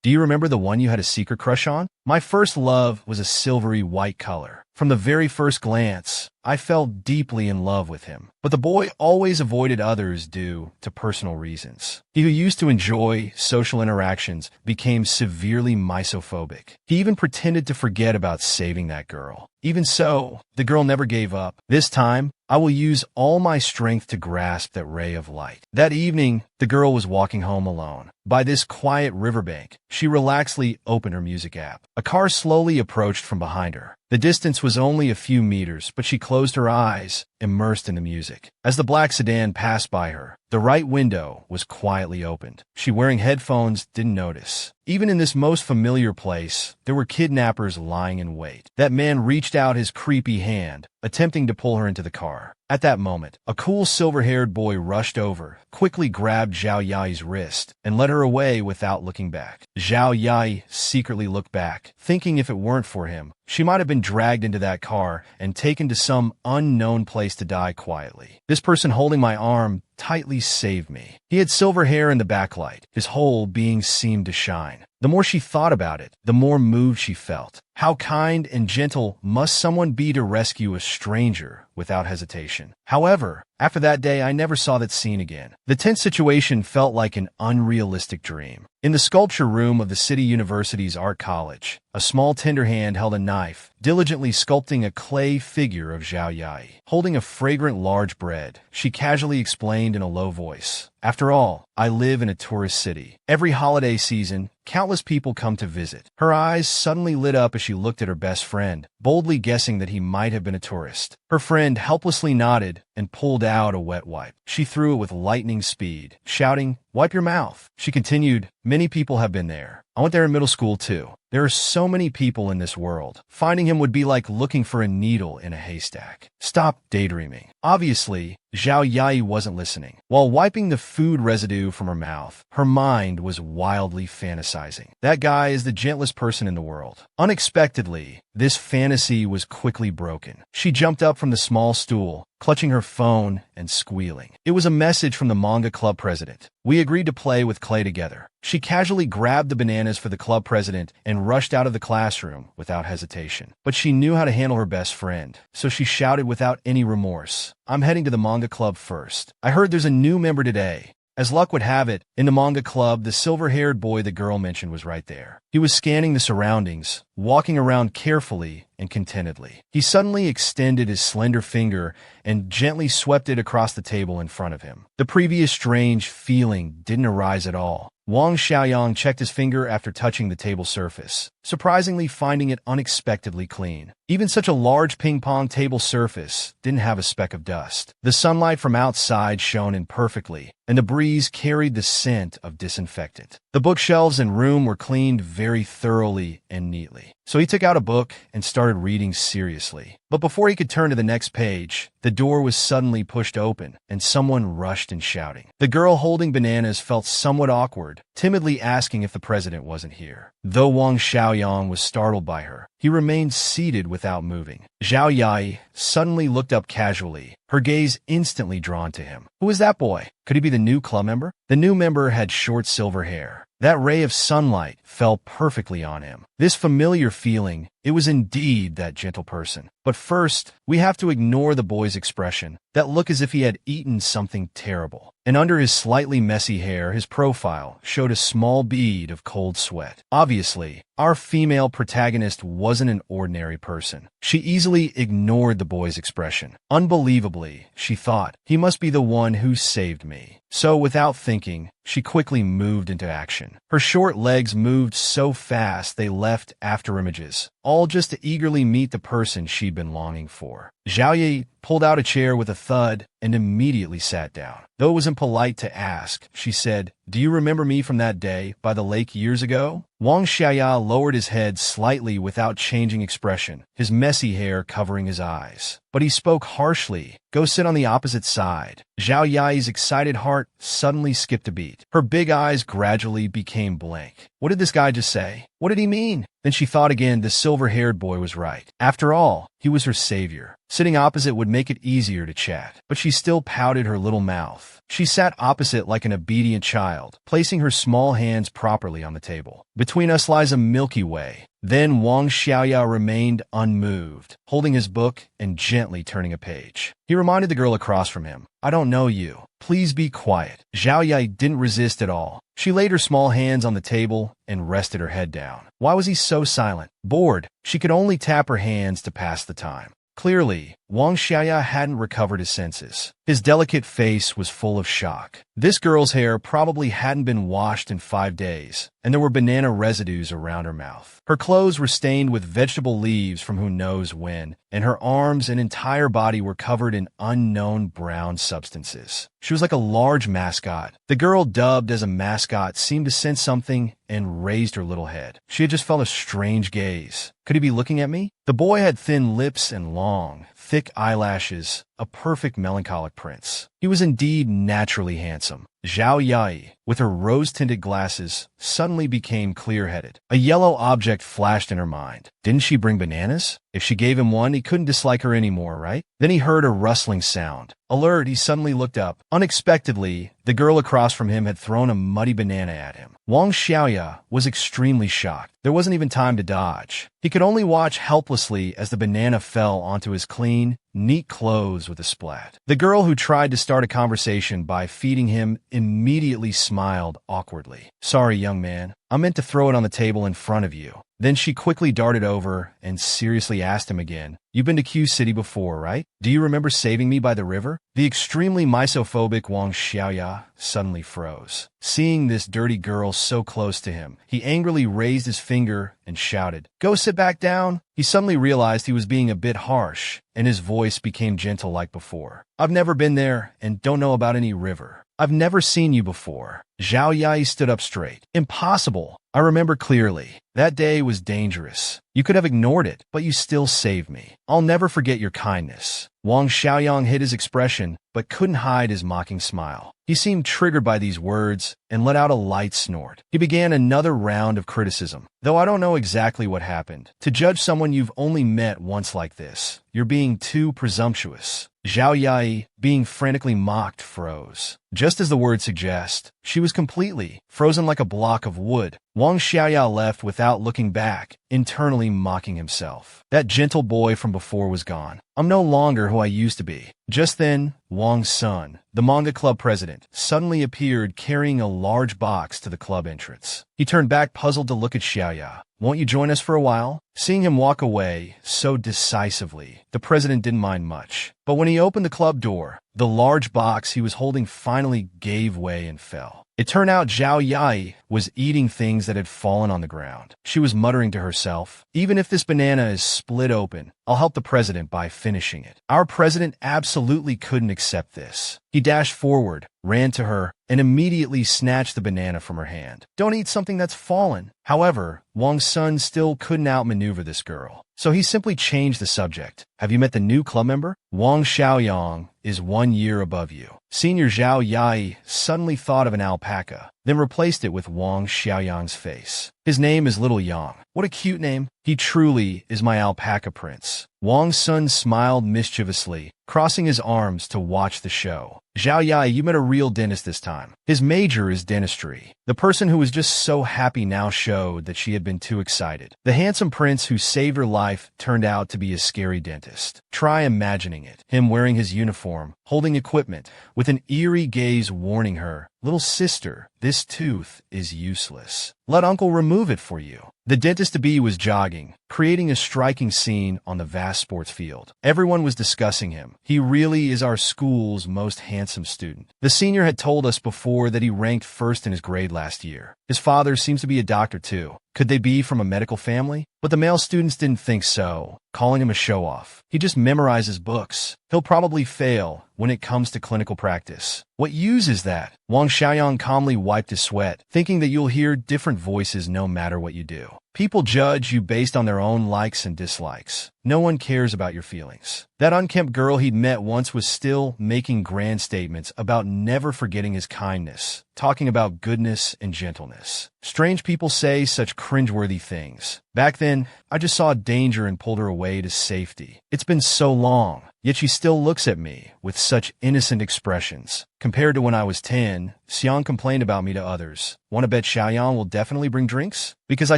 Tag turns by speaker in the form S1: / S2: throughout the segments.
S1: Do you remember the one you had a secret crush on? My first love was a silvery white color. From the very first glance, I fell deeply in love with him. But the boy always avoided others due to personal reasons. He who used to enjoy social interactions became severely misophobic. He even pretended to forget about saving that girl. Even so, the girl never gave up. This time, I will use all my strength to grasp that ray of light. That evening, the girl was walking home alone. By this quiet riverbank, she relaxedly opened her music app. A car slowly approached from behind her. The distance was only a few meters, but she closed her eyes, immersed in the music. As the black sedan passed by her, the right window was quietly opened. She, wearing headphones, didn't notice. Even in this most familiar place, there were kidnappers lying in wait. That man reached out his creepy hand, attempting to pull her into the car. At that moment, a cool silver-haired boy rushed over, quickly grabbed Zhao Yai's wrist, and led her away without looking back. Zhao Yai secretly looked back, thinking if it weren't for him, she might have been dragged into that car and taken to some unknown place to die quietly. This person holding my arm tightly saved me. He had silver hair in the backlight. His whole being seemed to shine. The more she thought about it, the more moved she felt. How kind and gentle must someone be to rescue a stranger without hesitation? However, after that day, I never saw that scene again. The tense situation felt like an unrealistic dream. In the sculpture room of the City University's Art College, a small tender hand held a knife, diligently sculpting a clay figure of Zhao Yai. Holding a fragrant large bread, she casually explained in a low voice, "After all, I live in a tourist city. Every holiday season, countless people come to visit." Her eyes suddenly lit up as she looked at her best friend, boldly guessing that he might have been a tourist. Her friend helplessly nodded and pulled out a wet wipe. She threw it with lightning speed, shouting, "Wipe your mouth." She continued, "Many people have been there. I went there in middle school too. There are so many people in this world. Finding him would be like looking for a needle in a haystack." Stop daydreaming. Obviously, Zhao Yai wasn't listening. While wiping the food residue from her mouth, her mind was wildly fantasizing. That guy is the gentlest person in the world. Unexpectedly, this fantasy was quickly broken. She jumped up from the small stool, clutching her phone and squealing. It was a message from the manga club president. "We agreed to play with clay together." She casually grabbed the bananas for the club president and rushed out of the classroom without hesitation. But she knew how to handle her best friend, so she shouted without any remorse, "I'm heading to the manga club first. I heard there's a new member today." As luck would have it, in the manga club, the silver-haired boy the girl mentioned was right there. He was scanning the surroundings, walking around carefully and contentedly. He suddenly extended his slender finger and gently swept it across the table in front of him. The previous strange feeling didn't arise at all. Wang Xiaoyang checked his finger after touching the table surface, surprisingly finding it unexpectedly clean. Even such a large ping-pong table surface didn't have a speck of dust. The sunlight from outside shone in perfectly, and the breeze carried the scent of disinfectant. The bookshelves and room were cleaned very thoroughly and neatly. So he took out a book and started reading seriously. But before he could turn to the next page, the door was suddenly pushed open, and someone rushed in shouting. The girl holding bananas felt somewhat awkward, timidly asking if the president wasn't here. Though Wang Xiaoyang was startled by her, he remained seated without moving. Zhao Yai suddenly looked up casually, her gaze instantly drawn to him. Who is that boy? Could he be the new club member? The new member had short silver hair. That ray of sunlight fell perfectly on him. This familiar feeling, it was indeed that gentle person. But first, we have to ignore the boy's expression, that look as if he had eaten something terrible. And under his slightly messy hair, his profile showed a small bead of cold sweat. Obviously, our female protagonist wasn't an ordinary person. She easily ignored the boy's expression. Unbelievably, she thought, he must be the one who saved me. So without thinking, she quickly moved into action. Her short legs moved so fast they left after images, all just to eagerly meet the person she'd been longing for. Zhao Yi pulled out a chair with a thud and immediately sat down. Though it wasn't polite to ask, she said, "Do you remember me from that day by the lake years ago?" Wang Xiaya lowered his head slightly without changing expression, his messy hair covering his eyes. But he spoke harshly, "Go sit on the opposite side." Zhao Yai's excited heart suddenly skipped a beat. Her big eyes gradually became blank. What did this guy just say? What did he mean? Then she thought again. The silver-haired boy was right. After all, he was her savior. Sitting opposite would make it easier to chat, but she still pouted her little mouth. She sat opposite like an obedient child, placing her small hands properly on the table. Between us lies a Milky Way. Then Wang Xiaoya remained unmoved, holding his book and gently turning a page. He reminded the girl across from him, "I don't know you. Please be quiet." Zhao Yai didn't resist at all. She laid her small hands on the table and rested her head down. Why was he so silent? Bored, she could only tap her hands to pass the time. Clearly, Wang Xiaoya hadn't recovered his senses. His delicate face was full of shock. This girl's hair probably hadn't been washed in 5 days, and there were banana residues around her mouth. Her clothes were stained with vegetable leaves from who knows when, and her arms and entire body were covered in unknown brown substances. She was like a large mascot. The girl dubbed as a mascot seemed to sense something and raised her little head. She had just felt a strange gaze. Could he be looking at me? The boy had thin lips and long, thick eyelashes, a perfect melancholic prince. He was indeed naturally handsome. Zhao Yai, with her rose-tinted glasses, suddenly became clear-headed. A yellow object flashed in her mind. Didn't she bring bananas? If she gave him one, he couldn't dislike her anymore, right? Then he heard a rustling sound. Alert, he suddenly looked up. Unexpectedly, the girl across from him had thrown a muddy banana at him. Wang Xiaoya was extremely shocked. There wasn't even time to dodge. He could only watch helplessly as the banana fell onto his clean, neat clothes with a splat. The girl who tried to start a conversation by feeding him immediately smiled awkwardly. "Sorry, young man. I meant to throw it on the table in front of you." Then she quickly darted over and seriously asked him again, "You've been to Q City before, right? Do you remember saving me by the river?" The extremely misophobic Wang Xiaoya suddenly froze. Seeing this dirty girl so close to him, he angrily raised his finger and shouted, "Go sit back down." He suddenly realized he was being a bit harsh, and his voice became gentle like before. "I've never been there and don't know about any river. I've never seen you before." Zhao Yai stood up straight. "Impossible. I remember clearly. That day was dangerous. You could have ignored it, but you still saved me. I'll never forget your kindness." Wang Xiaoyang hid his expression, but couldn't hide his mocking smile. He seemed triggered by these words and let out a light snort. He began another round of criticism. "Though I don't know exactly what happened. To judge someone you've only met once like this, you're being too presumptuous." Zhao Yai, being frantically mocked, froze. Just as the word suggests, she was completely frozen like a block of wood. Wang Xiaoya left without looking back, internally mocking himself. That gentle boy from before was gone. "I'm no longer who I used to be." Just then, Wang's son, the manga club president, suddenly appeared carrying a large box to the club entrance. He turned back puzzled to look at Xiaoya. "Won't you join us for a while?" Seeing him walk away so decisively, the president didn't mind much. But when he opened the club door, the large box he was holding finally gave way and fell. It turned out Zhao Yai was eating things that had fallen on the ground. She was muttering to herself, "Even if this banana is split open, I'll help the president by finishing it." Our president absolutely couldn't accept this. He dashed forward, ran to her, and immediately snatched the banana from her hand. "Don't eat something that's fallen." However, Wang's son still couldn't outmaneuver this girl. So he simply changed the subject. "Have you met the new club member? Wang Xiaoyang is 1 year above you." Senior Zhao Yai suddenly thought of an alpaca, then replaced it with Wang Xiaoyang's face. "His name is Little Yang." "What a cute name." "He truly is my alpaca prince." Wang's son smiled mischievously, crossing his arms to watch the show. "Zhao Yai, you met a real dentist this time. His major is dentistry." The person who was just so happy now showed that she had been too excited. The handsome prince who saved her life turned out to be a scary dentist. Try imagining it. Him wearing his uniform, holding equipment, with an eerie gaze warning her, "Little sister, this tooth is useless. Let uncle remove it for you." The dentist-to-be was jogging, creating a striking scene on the vast sports field. Everyone was discussing him. "He really is our school's most handsome student." The senior had told us before that he ranked first in his grade last year. His father seems to be a doctor too. Could they be from a medical family? But the male students didn't think so, calling him a show-off. He just memorizes books. He'll probably fail when it comes to clinical practice. What use is that? Wang Xiaoyang calmly wiped his sweat, thinking that you'll hear different voices no matter what you do. People judge you based on their own likes and dislikes. No one cares about your feelings. That unkempt girl he'd met once was still making grand statements about never forgetting his kindness, talking about goodness and gentleness. Strange people say such cringeworthy things. Back then, I just saw danger and pulled her away to safety. It's been so long, yet she still looks at me with such innocent expressions. Compared to when I was 10, Xiang complained about me to others. Want to bet Xiaoyang will definitely bring drinks? Because I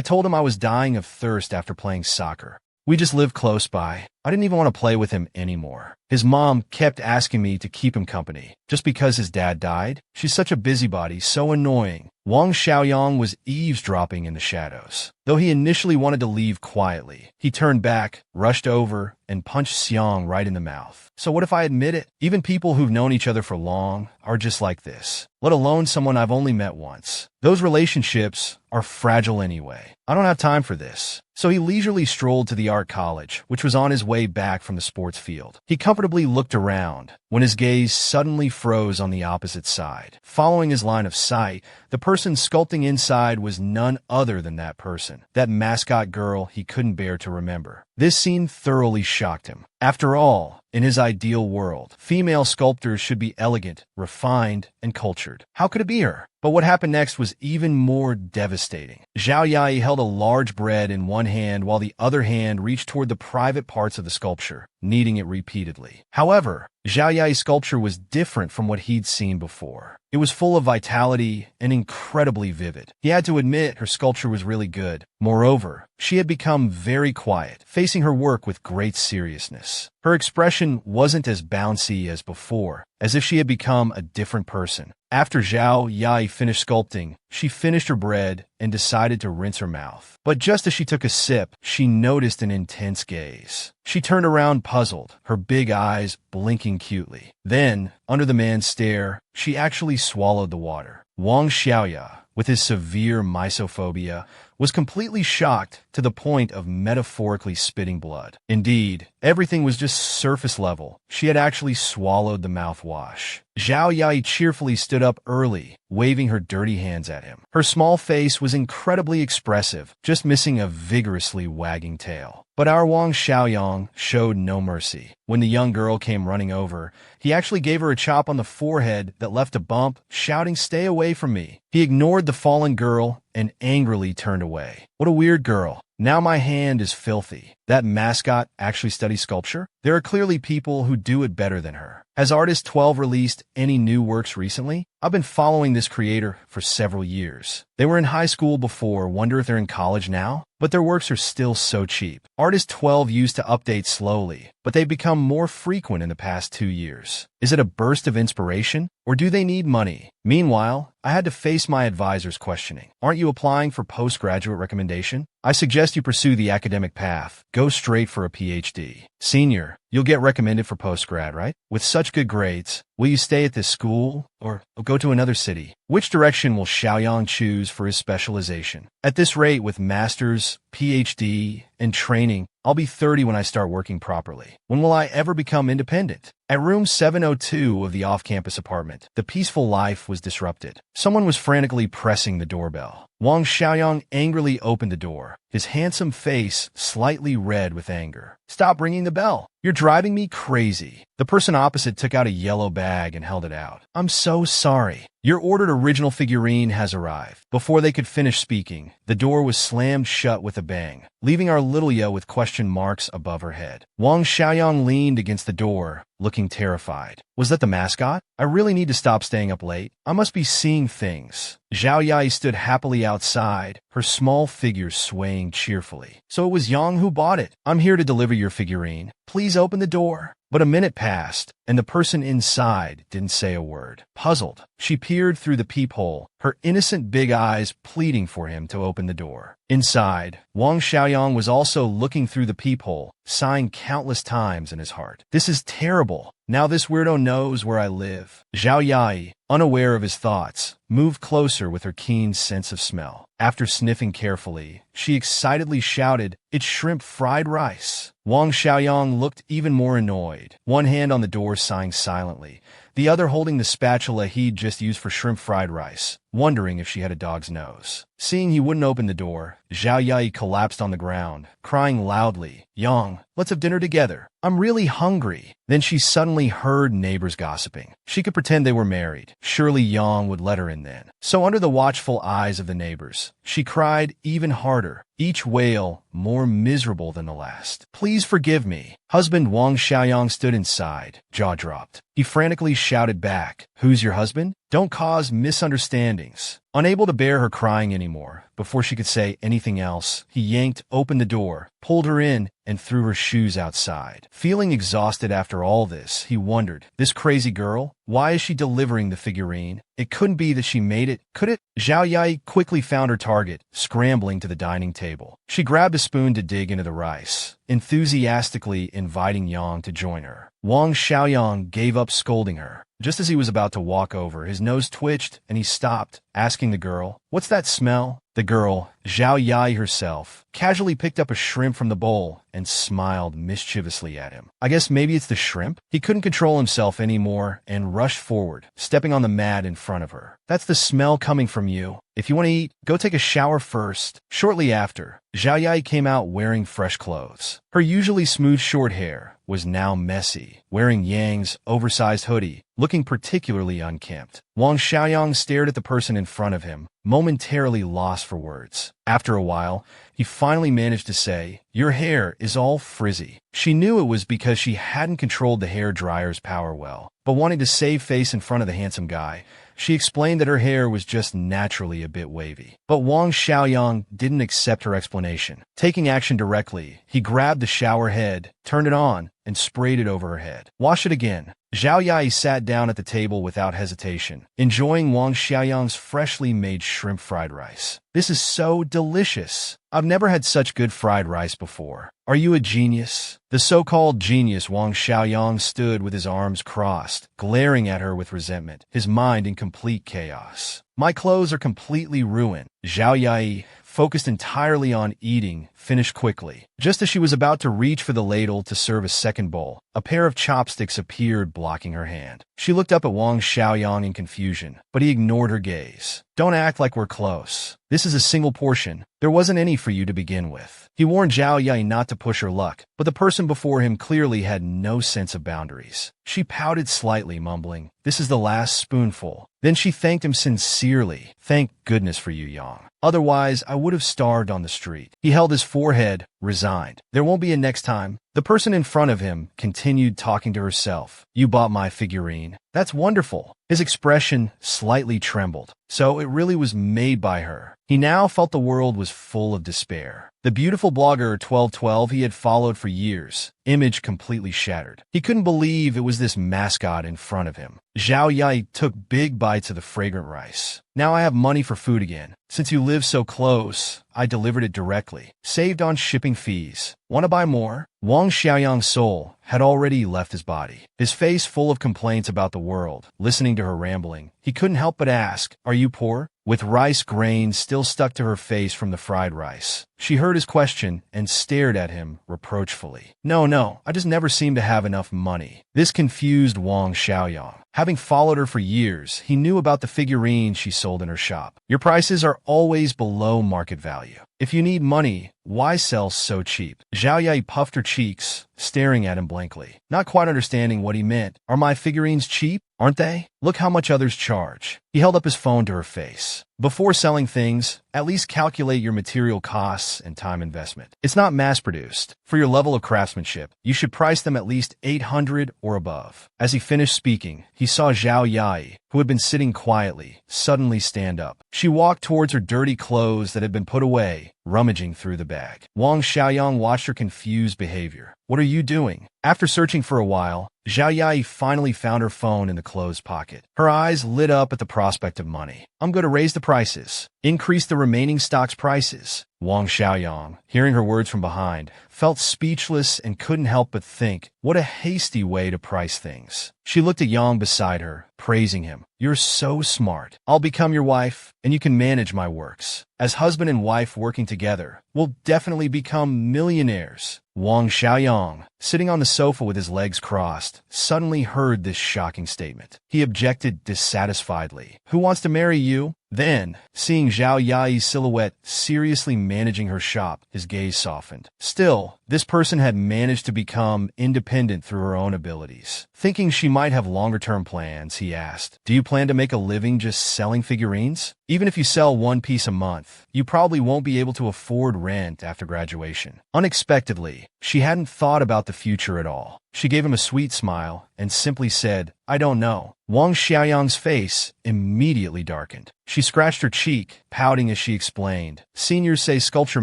S1: told him I was dying of thirst after playing soccer. We just lived close by. I didn't even want to play with him anymore. His mom kept asking me to keep him company, just because his dad died. She's such a busybody, so annoying. Wang Xiaoyang was eavesdropping in the shadows. Though he initially wanted to leave quietly, he turned back, rushed over, and punched Xiang right in the mouth. So what if I admit it? Even people who've known each other for long are just like this, let alone someone I've only met once. Those relationships are fragile anyway. I don't have time for this. So he leisurely strolled to the art college, which was on his way back from the sports field. He comfortably looked around when his gaze suddenly froze on the opposite side. Following his line of sight, the person sculpting inside was none other than that person, that mascot girl he couldn't bear to remember. This scene thoroughly shocked him. After all, in his ideal world, female sculptors should be elegant, refined, and cultured. How could it be her? But what happened next was even more devastating. Zhao Yai held a large bread in one hand while the other hand reached toward the private parts of the sculpture, kneading it repeatedly. However, Zhao Yai's sculpture was different from what he'd seen before. It was full of vitality and incredibly vivid. He had to admit her sculpture was really good. Moreover, she had become very quiet, facing her work with great seriousness. Her expression wasn't as bouncy as before, as if she had become a different person. After Zhao Yai finished sculpting, she finished her bread and decided to rinse her mouth. But just as she took a sip, she noticed an intense gaze. She turned around puzzled, her big eyes blinking cutely. Then, under the man's stare, she actually swallowed the water. Wang Xiaoya, with his severe misophobia, was completely shocked to the point of metaphorically spitting blood. Indeed, everything was just surface level. She had actually swallowed the mouthwash. Zhao Yai cheerfully stood up early, waving her dirty hands at him. Her small face was incredibly expressive, just missing a vigorously wagging tail. But our Wang Xiaoyang showed no mercy. When the young girl came running over, he actually gave her a chop on the forehead that left a bump, shouting, "Stay away from me." He ignored the fallen girl and angrily turned away. What a weird girl. Now my hand is filthy. That mascot actually studies sculpture? There are clearly people who do it better than her. Has Artist 12 released any new works recently? I've been following this creator for several years. They were in high school before, wonder if they're in college now? But their works are still so cheap. Artist 12 used to update slowly, but they've become more frequent in the past 2 years. Is it a burst of inspiration, or do they need money? Meanwhile, I had to face my advisors questioning. Aren't you applying for postgraduate recommendation? I suggest you pursue the academic path. Go straight for a PhD. Senior, you'll get recommended for postgrad, right? With such good grades, will you stay at this school or go to another city? Which direction will Xiaoyang choose for his specialization? At this rate, with master's, PhD, and training, I'll be 30 when I start working properly. When will I ever become independent? At room 702 of the off-campus apartment, the peaceful life was disrupted. Someone was frantically pressing the doorbell. Wang Xiaoyang angrily opened the door, his handsome face slightly red with anger. "Stop ringing the bell. You're driving me crazy." The person opposite took out a yellow bag and held it out. "I'm so sorry. Your ordered original figurine has arrived." Before they could finish speaking, the door was slammed shut with a bang, leaving our little Yo with question marks above her head. Wang Xiaoyang leaned against the door, looking terrified. Was that the mascot? I really need to stop staying up late. I must be seeing things. Zhao Yai stood happily outside, her small figure swaying cheerfully. "So it was Yang who bought it. I'm here to deliver your figurine. Please open the door." But a minute passed, and the person inside didn't say a word. Puzzled, she peered through the peephole, her innocent big eyes pleading for him to open the door. Inside, Wang Xiaoyang was also looking through the peephole, sighing countless times in his heart. "This is terrible. Now this weirdo knows where I live." Zhao Yai, unaware of his thoughts, moved closer with her keen sense of smell. After sniffing carefully, she excitedly shouted, "It's shrimp fried rice." Wang Xiaoyang looked even more annoyed, one hand on the door sighing silently, the other holding the spatula he'd just used for shrimp fried rice, wondering if she had a dog's nose. Seeing he wouldn't open the door, Zhao Yai collapsed on the ground, crying loudly, "Yang, let's have dinner together. I'm really hungry." Then she suddenly heard neighbors gossiping. She could pretend they were married. Surely Yang would let her in then. So under the watchful eyes of the neighbors, she cried even harder, each wail more miserable than the last. "Please forgive me." Husband Wang Xiaoyang stood inside, jaw dropped. He frantically shouted back, "Who's your husband? Don't cause misunderstandings." Unable to bear her crying anymore, before she could say anything else, he yanked open the door, pulled her in, and threw her shoes outside. Feeling exhausted after all this, he wondered, this crazy girl, why is she delivering the figurine? It couldn't be that she made it, could it? Zhao Yai quickly found her target, scrambling to the dining table. She grabbed a spoon to dig into the rice, enthusiastically inviting Yang to join her. Wang Xiaoyang gave up scolding her. Just as he was about to walk over, his nose twitched and he stopped, asking the girl, "What's that smell?" The girl, Zhao Yai herself, casually picked up a shrimp from the bowl and smiled mischievously at him. "I guess maybe it's the shrimp?" He couldn't control himself anymore and rushed forward, stepping on the mat in front of her. "That's the smell coming from you. If you want to eat, go take a shower first." Shortly after, Zhao Yai came out wearing fresh clothes. Her usually smooth short hair was now messy, wearing Yang's oversized hoodie, looking particularly unkempt. Wang Xiaoyang stared at the person in front of him, momentarily lost for words. After a while, he finally managed to say, "Your hair is all frizzy." She knew it was because she hadn't controlled the hair dryer's power well, but wanting to save face in front of the handsome guy, she explained that her hair was just naturally a bit wavy. But Wang Xiaoyang didn't accept her explanation. Taking action directly, he grabbed the shower head, turned it on, and sprayed it over her head. "Wash it again." Zhao Yai sat down at the table without hesitation, enjoying Wang Xiaoyang's freshly made shrimp fried rice. "This is so delicious. I've never had such good fried rice before. Are you a genius?" The so-called genius Wang Xiaoyang stood with his arms crossed, glaring at her with resentment, his mind in complete chaos. "My clothes are completely ruined." Zhao Yai, focused entirely on eating, finished quickly. Just as she was about to reach for the ladle to serve a second bowl, a pair of chopsticks appeared blocking her hand. She looked up at Wang Xiaoyang in confusion, but he ignored her gaze. "Don't act like we're close. This is a single portion. There wasn't any for you to begin with." He warned Zhao Yai not to push her luck, but the person before him clearly had no sense of boundaries. She pouted slightly, mumbling, "This is the last spoonful." Then she thanked him sincerely. "Thank goodness for you, Yang. Otherwise, I would have starved on the street." He held his forehead, resigned. "There won't be a next time." The person in front of him continued talking to herself. "You bought my figurine. That's wonderful." His expression slightly trembled. So it really was made by her. He now felt the world was full of despair. The beautiful blogger 1212 he had followed for years, image completely shattered. He couldn't believe it was this mascot in front of him. Zhao Yai took big bites of the fragrant rice. "Now I have money for food again. Since you live so close, I delivered it directly. Saved on shipping fees. Want to buy more?" Wang Xiaoyang's soul had already left his body. His face full of complaints about the world. Listening to her rambling, he couldn't help but ask, "Are you poor?" With rice grains still stuck to her face from the fried rice, she heard his question and stared at him reproachfully. No, I just never seem to have enough money." This confused Wang Xiaoyang. Having followed her for years, he knew about the figurines she sold in her shop. "Your prices are always below market value. If you need money, why sell so cheap?" Zhao Yai puffed her cheeks, staring at him blankly, not quite understanding what he meant. "Are my figurines cheap? Aren't they? Look how much others charge." He held up his phone to her face. "Before selling things, at least calculate your material costs and time investment. It's not mass-produced. For your level of craftsmanship, you should price them at least 800 or above." As he finished speaking, he saw Zhao Yai, who had been sitting quietly, suddenly stand up. She walked towards her dirty clothes that had been put away, rummaging through the bag. Wang Xiaoyang watched her confused behavior. "What are you doing?" After searching for a while, Zhao Yai finally found her phone in the clothes pocket. Her eyes lit up at the prospect of money. I'm going to raise the prices. Increase the remaining stock's prices. Wang Xiaoyang, hearing her words from behind, felt speechless and couldn't help but think, what a hasty way to price things. She looked at Yang beside her, praising him. You're so smart. I'll become your wife, and you can manage my works. As husband and wife working together, we'll definitely become millionaires. Wang Xiaoyang, sitting on the sofa with his legs crossed, suddenly heard this shocking statement. He objected dissatisfiedly. Who wants to marry you? Then, seeing Zhao Yai's silhouette seriously managing her shop, his gaze softened. Still, this person had managed to become independent through her own abilities. Thinking she might have longer-term plans, he asked, do you plan to make a living just selling figurines? Even if you sell one piece a month, you probably won't be able to afford rent after graduation. Unexpectedly, she hadn't thought about the future at all. She gave him a sweet smile and simply said, I don't know. Wang Xiaoyang's face immediately darkened. She scratched her cheek, pouting as she explained, seniors say sculpture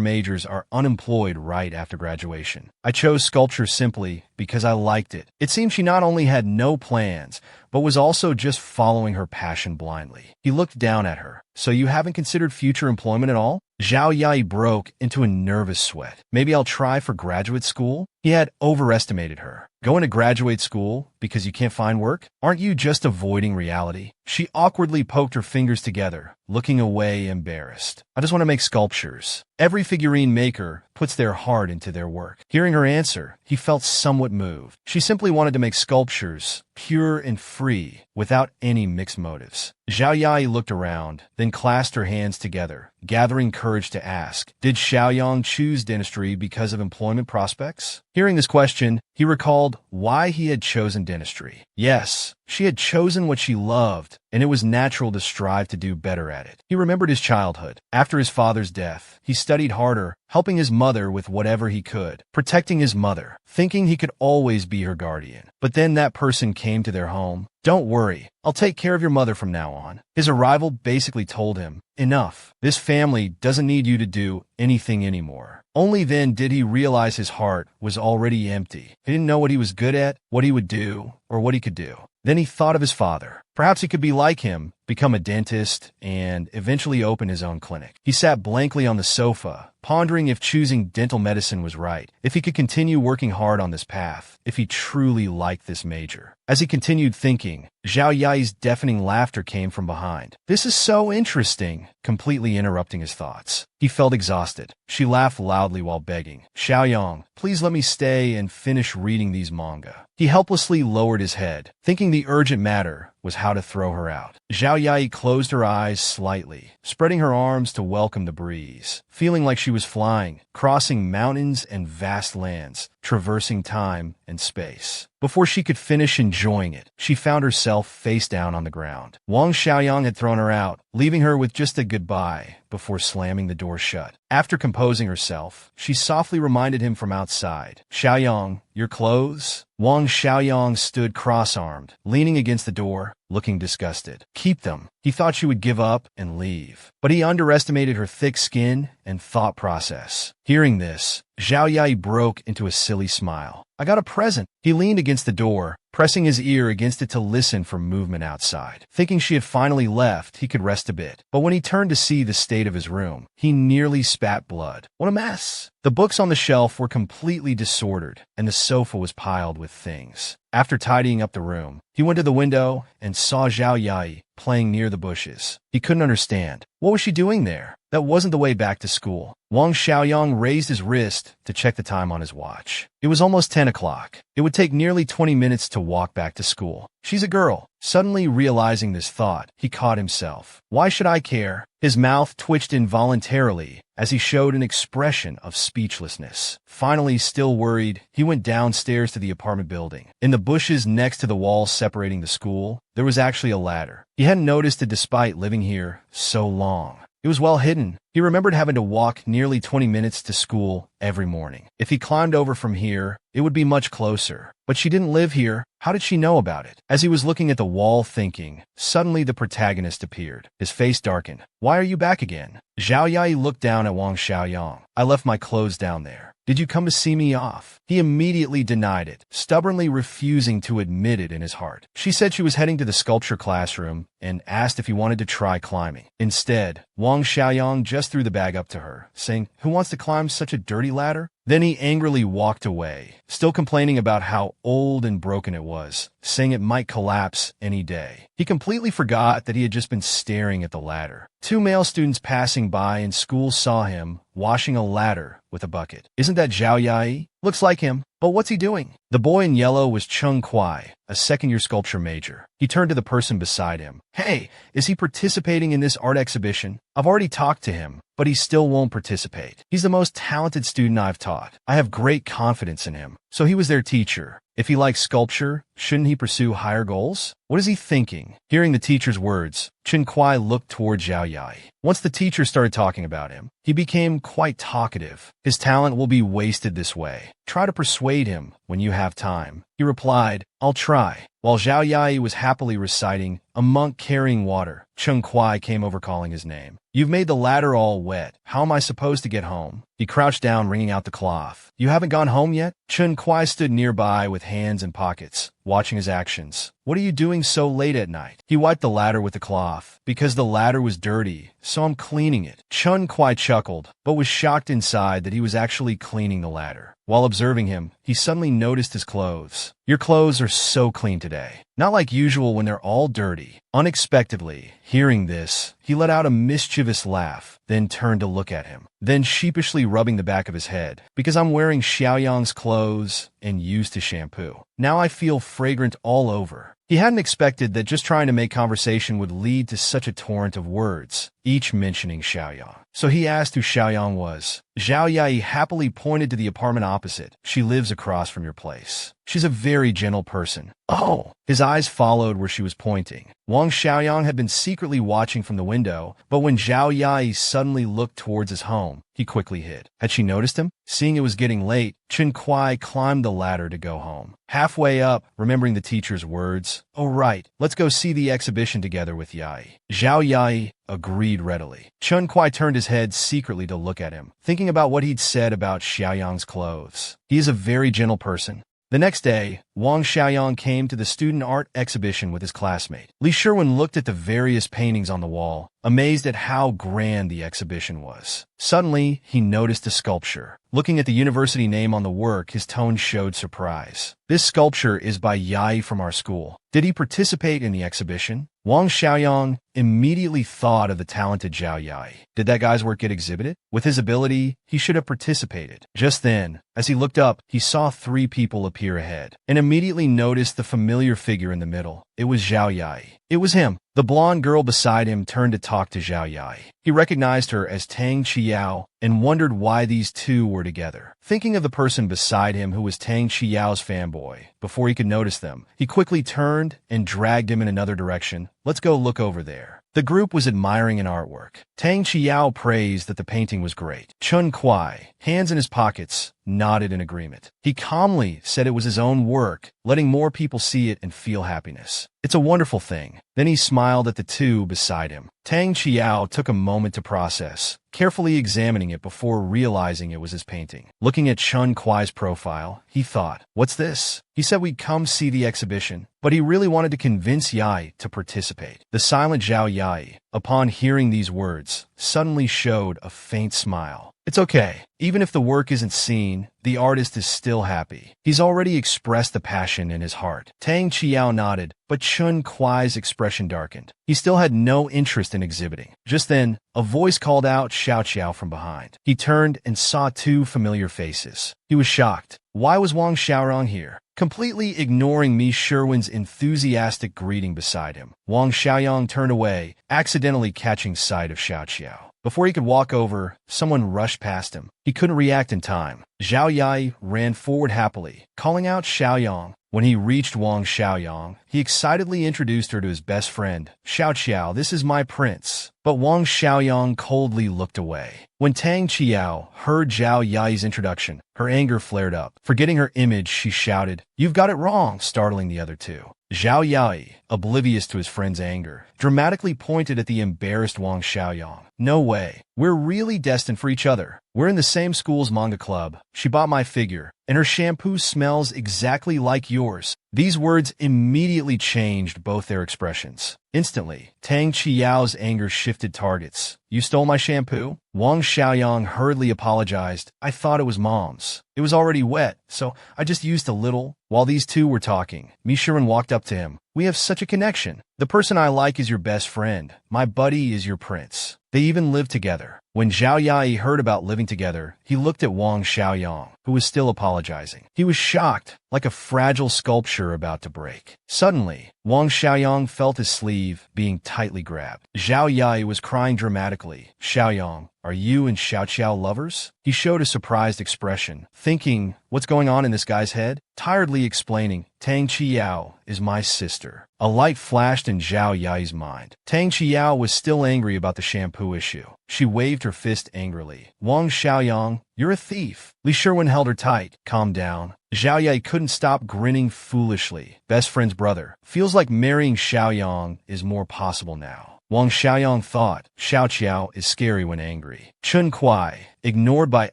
S1: majors are unemployed right after graduation. I chose sculpture simply because I liked it. It seemed she not only had no plans, but was also just following her passion blindly. He looked down at her. So you haven't considered future employment at all? Zhao Yai broke into a nervous sweat. Maybe I'll try for graduate school? He had overestimated her. Going to graduate school because you can't find work? Aren't you just avoiding reality? She awkwardly poked her fingers together, looking away embarrassed. I just want to make sculptures. Every figurine maker puts their heart into their work. Hearing her answer, he felt somewhat moved. She simply wanted to make sculptures, pure and free, without any mixed motives. Zhao Yai looked around, then clasped her hands together, gathering courage to ask, did Xiaoyang choose dentistry because of employment prospects? Hearing this question, he recalled why he had chosen dentistry. Yes, she had chosen what she loved, and it was natural to strive to do better at it. He remembered his childhood. After his father's death, he studied harder, helping his mother with whatever he could, protecting his mother, thinking he could always be her guardian. But then that person came to their home. Don't worry, I'll take care of your mother from now on. His arrival basically told him, enough. This family doesn't need you to do anything anymore. Only then did he realize his heart was already empty. He didn't know what he was good at, what he would do, or what he could do. Then he thought of his father. Perhaps he could be like him, become a dentist, and eventually open his own clinic. He sat blankly on the sofa, pondering if choosing dental medicine was right, if he could continue working hard on this path, if he truly liked this major. As he continued thinking, Zhao Yai's deafening laughter came from behind. This is so interesting, completely interrupting his thoughts. He felt exhausted. She laughed loudly while begging, Xiaoyang, please let me stay and finish reading these manga. He helplessly lowered his head, thinking the urgent matter was how to throw her out. Zhao Yai closed her eyes slightly, spreading her arms to welcome the breeze, feeling like she was flying, crossing mountains and vast lands, traversing time and space. Before she could finish enjoying it, she found herself face down on the ground. Wang Xiaoyang had thrown her out, leaving her with just a goodbye before slamming the door shut. After composing herself, she softly reminded him from outside, Xiaoyang, your clothes? Wang Xiaoyang stood cross-armed, leaning against the door, looking disgusted. Keep them. He thought she would give up and leave, but he underestimated her thick skin and thought process. Hearing this, Zhao Yai broke into a silly smile. I got a present. He leaned against the door, pressing his ear against it to listen for movement outside. Thinking she had finally left, he could rest a bit. But when he turned to see the state of his room, he nearly spat blood. What a mess! The books on the shelf were completely disordered, and the sofa was piled with things. After tidying up the room, he went to the window and saw Zhao Yai playing near the bushes. He couldn't understand. What was she doing there? That wasn't the way back to school. Wang Xiaoyang raised his wrist to check the time on his watch. It was almost 10 o'clock. It would take nearly 20 minutes to walk back to school. She's a girl. Suddenly realizing this thought, he caught himself. Why should I care? His mouth twitched involuntarily as he showed an expression of speechlessness. Finally, still worried, he went downstairs to the apartment building. In the bushes next to the wall separating the school, there was actually a ladder. He hadn't noticed it despite living here so long. It was well hidden, He remembered having to walk nearly 20 minutes to school every morning. If he climbed over from here, it would be much closer. But she didn't live here. How did she know about it? As he was looking at the wall thinking, suddenly the protagonist appeared. His face darkened. "Why are you back again?" Zhao Yai looked down at Wang Xiaoyang. "I left my clothes down there. Did you come to see me off?" He immediately denied it, stubbornly refusing to admit it in his heart. She said she was heading to the sculpture classroom and asked if he wanted to try climbing. Instead, Wang Xiaoyang just threw the bag up to her, saying, "Who wants to climb such a dirty ladder?" Then he angrily walked away, still complaining about how old and broken it was, saying it might collapse any day. He completely forgot that he had just been staring at the ladder. Two male students passing by in school saw him washing a ladder with a bucket. "Isn't that Zhao Yai? Looks like him. But what's he doing?" The boy in yellow was Chung Kwai, a second-year sculpture major. He turned to the person beside him. "Hey, is he participating in this art exhibition? I've already talked to him, but he still won't participate. He's the most talented student I've taught. I have great confidence in him." So he was their teacher. If he likes sculpture, shouldn't he pursue higher goals? What is he thinking? Hearing the teacher's words, Chen Kuai looked toward Zhao Yai. Once the teacher started talking about him, he became quite talkative. "His talent will be wasted this way. Try to persuade him when you have time." He replied, "I'll try." While Zhao Yai was happily reciting, a monk carrying water, Chen Kuai came over calling his name. "You've made the ladder all wet. How am I supposed to get home?" He crouched down, wringing out the cloth. "You haven't gone home yet?" Chen Kuai stood nearby with hands in pockets, watching his actions. "What are you doing so late at night?" He wiped the ladder with the cloth. "Because the ladder was dirty, so I'm cleaning it." Chen Kuai chuckled, but was shocked inside that he was actually cleaning the ladder. While observing him, he suddenly noticed his clothes. "Your clothes are so clean today. Not like usual when they're all dirty." Unexpectedly, hearing this, he let out a mischievous laugh, then turned to look at him, then sheepishly rubbing the back of his head. "Because I'm wearing Xiaoyang's clothes and used to shampoo. Now I feel fragrant all over." He hadn't expected that just trying to make conversation would lead to such a torrent of words, each mentioning Xiaoyang. So he asked who Xiaoyang was. Zhao Yai happily pointed to the apartment opposite. "She lives across from your place. She's a very gentle person." "Oh!" His eyes followed where she was pointing. Wang Xiaoyang had been secretly watching from the window, but when Zhao Yai suddenly looked towards his home, he quickly hid. Had she noticed him? Seeing it was getting late, Chen Kuai climbed the ladder to go home. Halfway up, remembering the teacher's words, "Oh right, let's go see the exhibition together with Yai." Zhao Yai agreed readily. Chen Kuai turned his head secretly to look at him, thinking about what he'd said about Xiaoyang's clothes. He is a very gentle person. The next day, Wang Xiaoyang came to the student art exhibition with his classmate. Li Sherwin looked at the various paintings on the wall, amazed at how grand the exhibition was. Suddenly, he noticed a sculpture. Looking at the university name on the work, his tone showed surprise. "This sculpture is by Yai from our school. Did he participate in the exhibition?" Wang Xiaoyang immediately thought of the talented Zhao Yai. Did that guy's work get exhibited? With his ability, he should have participated. Just then, as he looked up, he saw 3 people appear ahead, and immediately noticed the familiar figure in the middle. It was Zhao Yai. It was him. The blonde girl beside him turned to talk to Zhao Yai. He recognized her as Tang Qiao and wondered why these two were together. Thinking of the person beside him who was Tang Qiao's fanboy, before he could notice them, he quickly turned and dragged him in another direction. "Let's go look over there." The group was admiring an artwork. Tang Qiao praised that the painting was great. Chen Kuai, hands in his pockets, nodded in agreement. He calmly said it was his own work, letting more people see it and feel happiness. "It's a wonderful thing." Then he smiled at the two beside him. Tang Qiao took a moment to process, carefully examining it before realizing it was his painting. Looking at Chen Kuai's profile, he thought, "What's this?" He said we'd come see the exhibition, but he really wanted to convince Yai to participate. The silent Zhao Yai, upon hearing these words, suddenly showed a faint smile. "It's okay. Even if the work isn't seen, the artist is still happy. He's already expressed the passion in his heart." Tang Qiao nodded, but Chen Kuai's expression darkened. He still had no interest in exhibiting. Just then, a voice called out Xiao Qiao from behind. He turned and saw 2 familiar faces. He was shocked. Why was Wang Xiaorong here? Completely ignoring Mi Sherwin's enthusiastic greeting beside him, Wang Xiaoyang turned away, accidentally catching sight of Xiao Qiao. Before he could walk over, someone rushed past him. He couldn't react in time. Zhao Yai ran forward happily, calling out Xiaoyang. When he reached Wang Xiaoyang, he excitedly introduced her to his best friend. "Xiao Qiao, this is my prince." but Wang Xiaoyang coldly looked away. When Tang Qiao heard Zhao Yai's introduction, her anger flared up. Forgetting her image, she shouted, "You've got it wrong," startling the other two. Zhao Yai, oblivious to his friend's anger, dramatically pointed at the embarrassed Wang Xiaoyang. "No way. We're really destined for each other. We're in the same school's manga club. She bought my figure, and her shampoo smells exactly like yours." These words immediately changed both their expressions. Instantly, Tang Qiao's anger shifted targets. "You stole my shampoo?" Wang Xiaoyang hurriedly apologized. "I thought it was Mom's. It was already wet, so I just used a little." While these two were talking, Mi Shiren walked up to him. "We have such a connection. The person I like is your best friend. My buddy is your prince. They even live together." When Zhao Yai heard about living together, he looked at Wang Xiaoyang, who was still apologizing. He was shocked, like a fragile sculpture about to break. Suddenly, Wang Xiaoyang felt his sleeve being tightly grabbed. Zhao Yai was crying dramatically. "Xiaoyang, are you and Xiao Qiao lovers?" He showed a surprised expression, thinking, what's going on in this guy's head? Tiredly explaining, "Tang Qiao is my sister." A light flashed in Zhao Yai's mind. Tang Qiao was still angry about the shampoo issue. She waved her fist angrily. "Wang Xiaoyang, you're a thief." Li Sherwin held her tight. "Calm down." Zhao Yai couldn't stop grinning foolishly. Best friend's brother. Feels like marrying Xiaoyang is more possible now. Wang Xiaoyang thought, Xiao Qiao is scary when angry. Chun Kuai, ignored by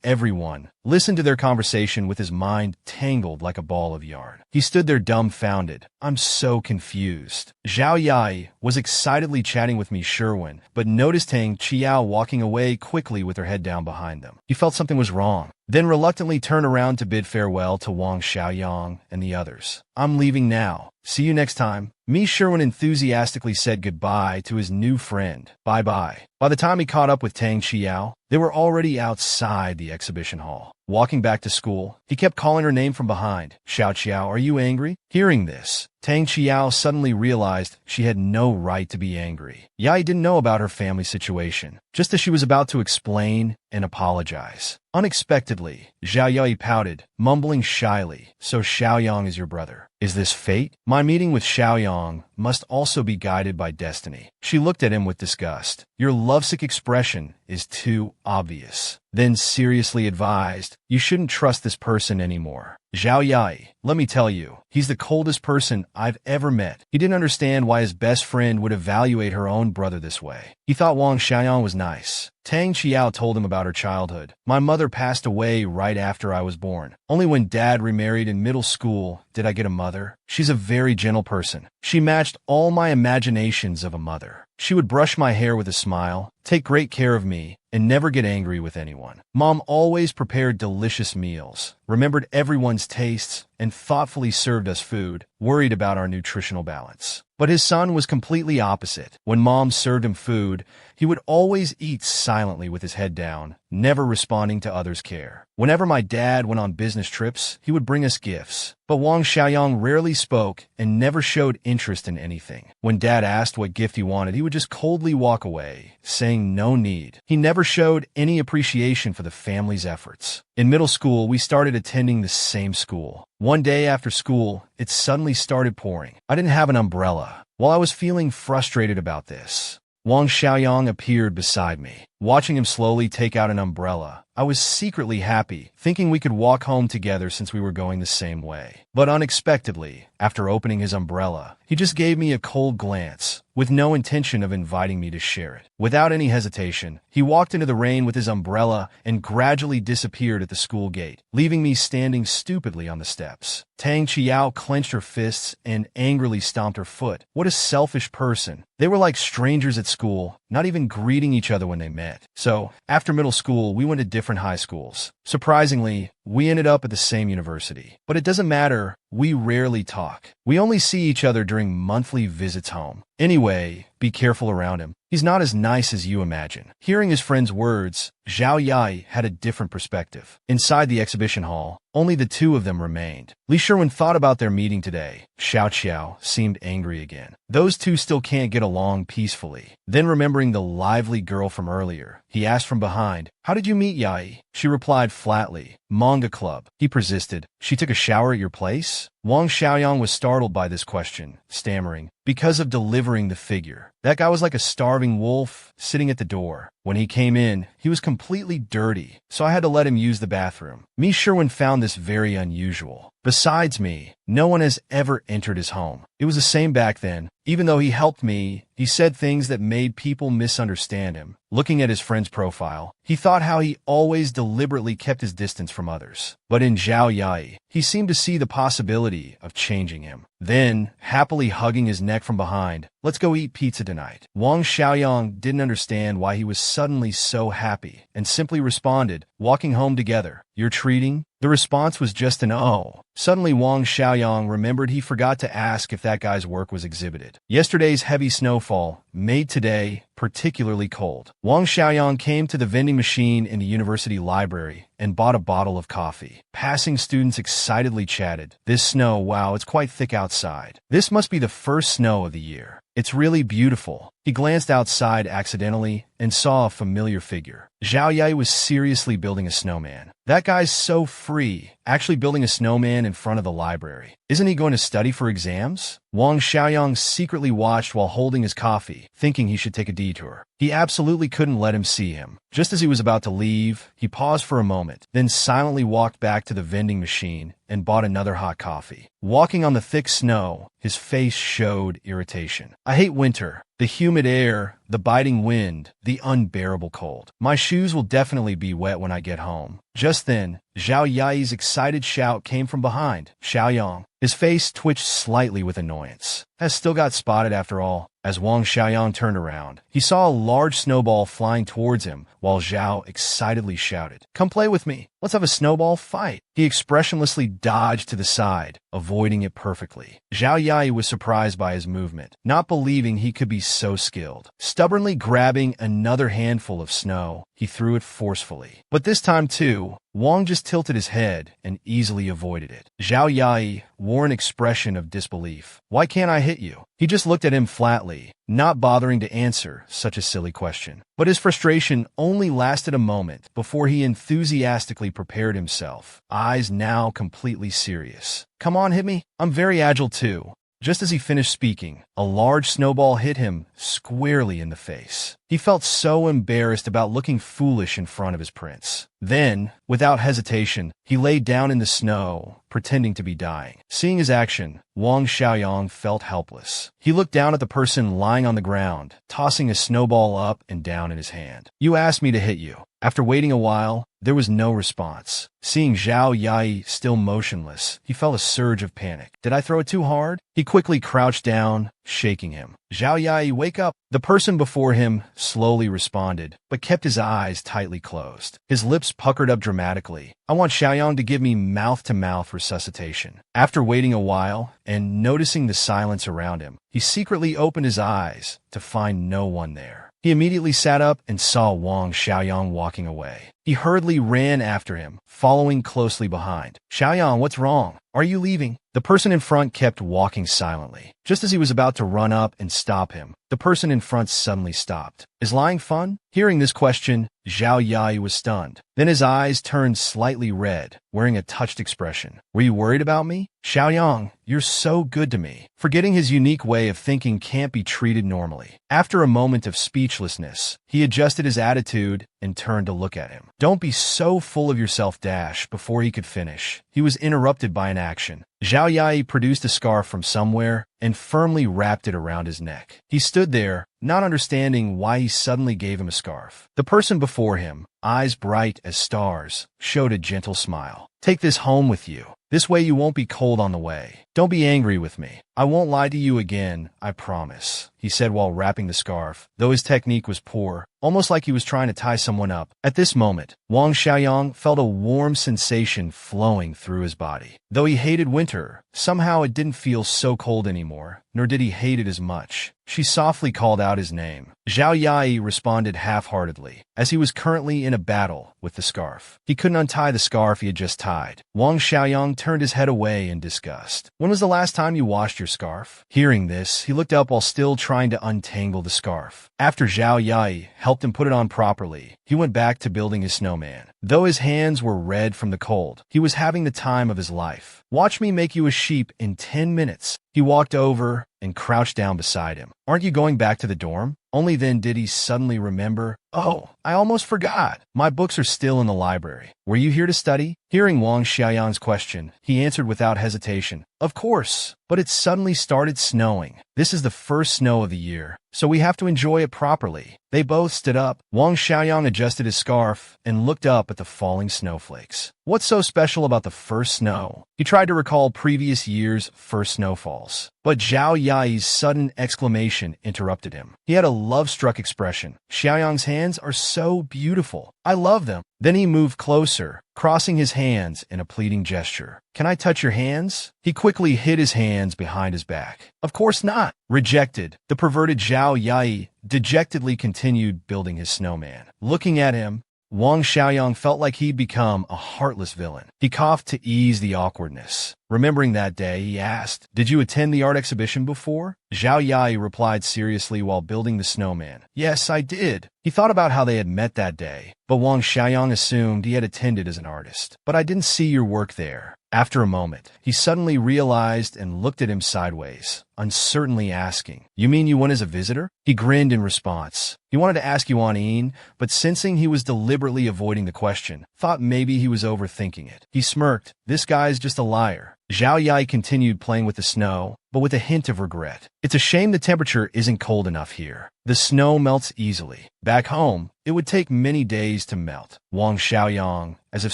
S1: everyone, listened to their conversation with his mind tangled like a ball of yarn. He stood there dumbfounded. "I'm so confused." Zhao Yai was excitedly chatting with Mi Sherwin, but noticed Tang Qiao walking away quickly with her head down behind them. He felt something was wrong, then reluctantly turned around to bid farewell to Wang Xiaoyang and the others. "I'm leaving now. See you next time." Mi Sherwin enthusiastically said goodbye to his new friend. Bye-bye. By the time he caught up with Tang Qiao, they were already outside the exhibition hall. Walking back to school, he kept calling her name from behind. "Xiao Qiao, are you angry?" Hearing this, Tang Qiao suddenly realized she had no right to be angry. Yai didn't know about her family situation, just as she was about to explain and apologize. Unexpectedly, Zhao Yai pouted, mumbling shyly, "So Xiaoyang is your brother. Is this fate? My meeting with Xiaoyang must also be guided by destiny." She looked at him with disgust. "Your lovesick expression is too obvious." Then seriously advised, "You shouldn't trust this person anymore. Zhao Yai, let me tell you, he's the coldest person I've ever met." He didn't understand why his best friend would evaluate her own brother this way. He thought Wang Xiaoyang was nice. Tang Qiao told him about her childhood. "My mother passed away right after I was born. Only when Dad remarried in middle school did I get a mother. She's a very gentle person. She matched all my imaginations of a mother. She would brush my hair with a smile, take great care of me, and never get angry with anyone. Mom always prepared delicious meals, remembered everyone's tastes, and thoughtfully served us food, worried about our nutritional balance." But his son was completely opposite. When Mom served him food, he would always eat silently with his head down, never responding to others' care. Whenever my dad went on business trips, he would bring us gifts. But Wang Xiaoyang rarely spoke and never showed interest in anything. When Dad asked what gift he wanted, he would just coldly walk away, saying no need. He never showed any appreciation for the family's efforts. In middle school, we started attending the same school. One day after school, it suddenly started pouring. I didn't have an umbrella. While I was feeling frustrated about this, Wang Xiaoyang appeared beside me. Watching him slowly take out an umbrella, I was secretly happy, thinking we could walk home together since we were going the same way. But unexpectedly, after opening his umbrella, he just gave me a cold glance, with no intention of inviting me to share it. Without any hesitation, he walked into the rain with his umbrella and gradually disappeared at the school gate, leaving me standing stupidly on the steps. Tang Qiao clenched her fists and angrily stomped her foot. What a selfish person. They were like strangers at school, not even greeting each other when they met. So, after middle school, we went to different high schools. Surprisingly, we ended up at the same university. But it doesn't matter, we rarely talk. We only see each other during monthly visits home. Anyway, be careful around him. He's not as nice as you imagine. Hearing his friend's words, Zhao Yai had a different perspective. Inside the exhibition hall, only the two of them remained. Li Sherwin thought about their meeting today. Xiao Qiao seemed angry again. Those two still can't get along peacefully. Then remembering the lively girl from earlier, he asked from behind, "How did you meet Yai?" She replied flatly, "Manga club." He persisted, "She took a shower at your place?" Wang Xiaoyang was startled by this question, stammering, because of delivering the figure. That guy was like a starving wolf sitting at the door. When he came in, he was completely dirty, so I had to let him use the bathroom. Me Sherwin found this very unusual. Besides me, no one has ever entered his home. It was the same back then. Even though he helped me, he said things that made people misunderstand him. Looking at his friend's profile, he thought how he always deliberately kept his distance from others. But in Zhao Yai, he seemed to see the possibility of changing him. Then, happily hugging his neck from behind, "Let's go eat pizza tonight." Wang Xiaoyang didn't understand why he was suddenly so happy and simply responded, "Walking home together. You're treating?" The response was just an "oh." Suddenly Wang Xiaoyang remembered he forgot to ask if that guy's work was exhibited. Yesterday's heavy snowfall made today particularly cold. Wang Xiaoyang came to the vending machine in the university library and bought a bottle of coffee. Passing students excitedly chatted, "This snow, wow, it's quite thick outside. This must be the first snow of the year. It's really beautiful." He glanced outside accidentally and saw a familiar figure. Zhao Yai was seriously building a snowman. That guy's so free, actually building a snowman in front of the library. Isn't he going to study for exams? Wang Xiaoyang secretly watched while holding his coffee, thinking he should take a detour. He absolutely couldn't let him see him. Just as he was about to leave, he paused for a moment, then silently walked back to the vending machine and bought another hot coffee. Walking on the thick snow, his face showed irritation. "I hate winter. The humid air, the biting wind, the unbearable cold. My shoes will definitely be wet when I get home." Just then, Zhao Yai's excited shout came from behind. "Xiaoyang." His face twitched slightly with annoyance. Has still got spotted after all. As Wang Xiaoyang turned around, he saw a large snowball flying towards him, while Zhao excitedly shouted, "Come play with me. Let's have a snowball fight." He expressionlessly dodged to the side, avoiding it perfectly. Zhao Yai was surprised by his movement, not believing he could be so skilled. Stubbornly grabbing another handful of snow, he threw it forcefully. But this time too, Wang just tilted his head and easily avoided it. Zhao Yai wore an expression of disbelief. "Why can't I hit you?" He just looked at him flatly, not bothering to answer such a silly question. But his frustration only lasted a moment before he enthusiastically prepared himself, eyes now completely serious. "Come on, hit me. I'm very agile too." Just as he finished speaking, a large snowball hit him squarely in the face. He felt so embarrassed about looking foolish in front of his prince. Then, without hesitation, he lay down in the snow, pretending to be dying. Seeing his action, Wang Xiaoyang felt helpless. He looked down at the person lying on the ground, tossing a snowball up and down in his hand. "You asked me to hit you." After waiting a while, there was no response. Seeing Zhao Yai still motionless, he felt a surge of panic. "Did I throw it too hard?" He quickly crouched down, shaking him. "Zhao Yai, wake up!" The person before him slowly responded, but kept his eyes tightly closed. His lips puckered up dramatically. "I want Xiaoyang to give me mouth-to-mouth resuscitation." After waiting a while and noticing the silence around him, he secretly opened his eyes to find no one there. He immediately sat up and saw Wang Xiaoyang walking away. He hurriedly ran after him, following closely behind. "Xiaoyang, what's wrong? Are you leaving?" The person in front kept walking silently. Just as he was about to run up and stop him, the person in front suddenly stopped. "Is lying fun?" Hearing this question, Zhao Yai was stunned. Then his eyes turned slightly red, wearing a touched expression. "Were you worried about me?" "Xiaoyang, you're so good to me." Forgetting his unique way of thinking can't be treated normally. After a moment of speechlessness, he adjusted his attitude and turned to look at him. "Don't be so full of yourself, Dash." Before he could finish, he was interrupted by an action. Zhao Yai produced a scarf from somewhere and firmly wrapped it around his neck. He stood there, not understanding why he suddenly gave him a scarf. The person before him, eyes bright as stars, showed a gentle smile. "Take this home with you. This way you won't be cold on the way. Don't be angry with me. I won't lie to you again, I promise," he said while wrapping the scarf, though his technique was poor, almost like he was trying to tie someone up. At this moment, Wang Xiaoyang felt a warm sensation flowing through his body. Though he hated winter, somehow it didn't feel so cold anymore. nor did he hate it as much. She softly called out his name. Zhao Yai responded half-heartedly, as he was currently in a battle with the scarf. He couldn't untie the scarf he had just tied. Wang Xiaoyang turned his head away in disgust. When was the last time you washed your scarf? Hearing this, he looked up while still trying to untangle the scarf. After Zhao Yai helped him put it on properly, he went back to building his snowman. Though his hands were red from the cold, he was having the time of his life. Watch me make you a sheep in 10 minutes. He walked over and crouched down beside him. Aren't you going back to the dorm? Only then did he suddenly remember, oh, I almost forgot. My books are still in the library. Were you here to study? Hearing Wang Xiaoyang's question, he answered without hesitation, of course, but it suddenly started snowing. This is the first snow of the year, so we have to enjoy it properly. They both stood up. Wang Xiaoyang adjusted his scarf and looked up at the falling snowflakes. What's so special about the first snow? He tried to recall previous year's first snowfalls, but Zhao Yai's sudden exclamation interrupted him. He had a love-struck expression. Xiaoyang's hands are so beautiful. I love them. Then he moved closer, crossing his hands in a pleading gesture. Can I touch your hands? He quickly hid his hands behind his back. Of course not. Rejected. The perverted Zhao Yai dejectedly continued building his snowman. Looking at him, Wang Xiaoyang felt like he'd become a heartless villain. He coughed to ease the awkwardness. Remembering that day, he asked, did you attend the art exhibition before? Zhao Yai replied seriously while building the snowman. Yes, I did. He thought about how they had met that day, but Wang Xiaoyang assumed he had attended as an artist. But I didn't see your work there. After a moment, he suddenly realized and looked at him sideways, uncertainly asking, you mean you went as a visitor? He grinned in response. He wanted to ask Yuan Yin, but sensing he was deliberately avoiding the question, thought maybe he was overthinking it. He smirked. This guy's just a liar. Zhao Yai continued playing with the snow, but with a hint of regret. It's a shame the temperature isn't cold enough here. The snow melts easily. Back home, it would take many days to melt. Wang Xiaoyang, as if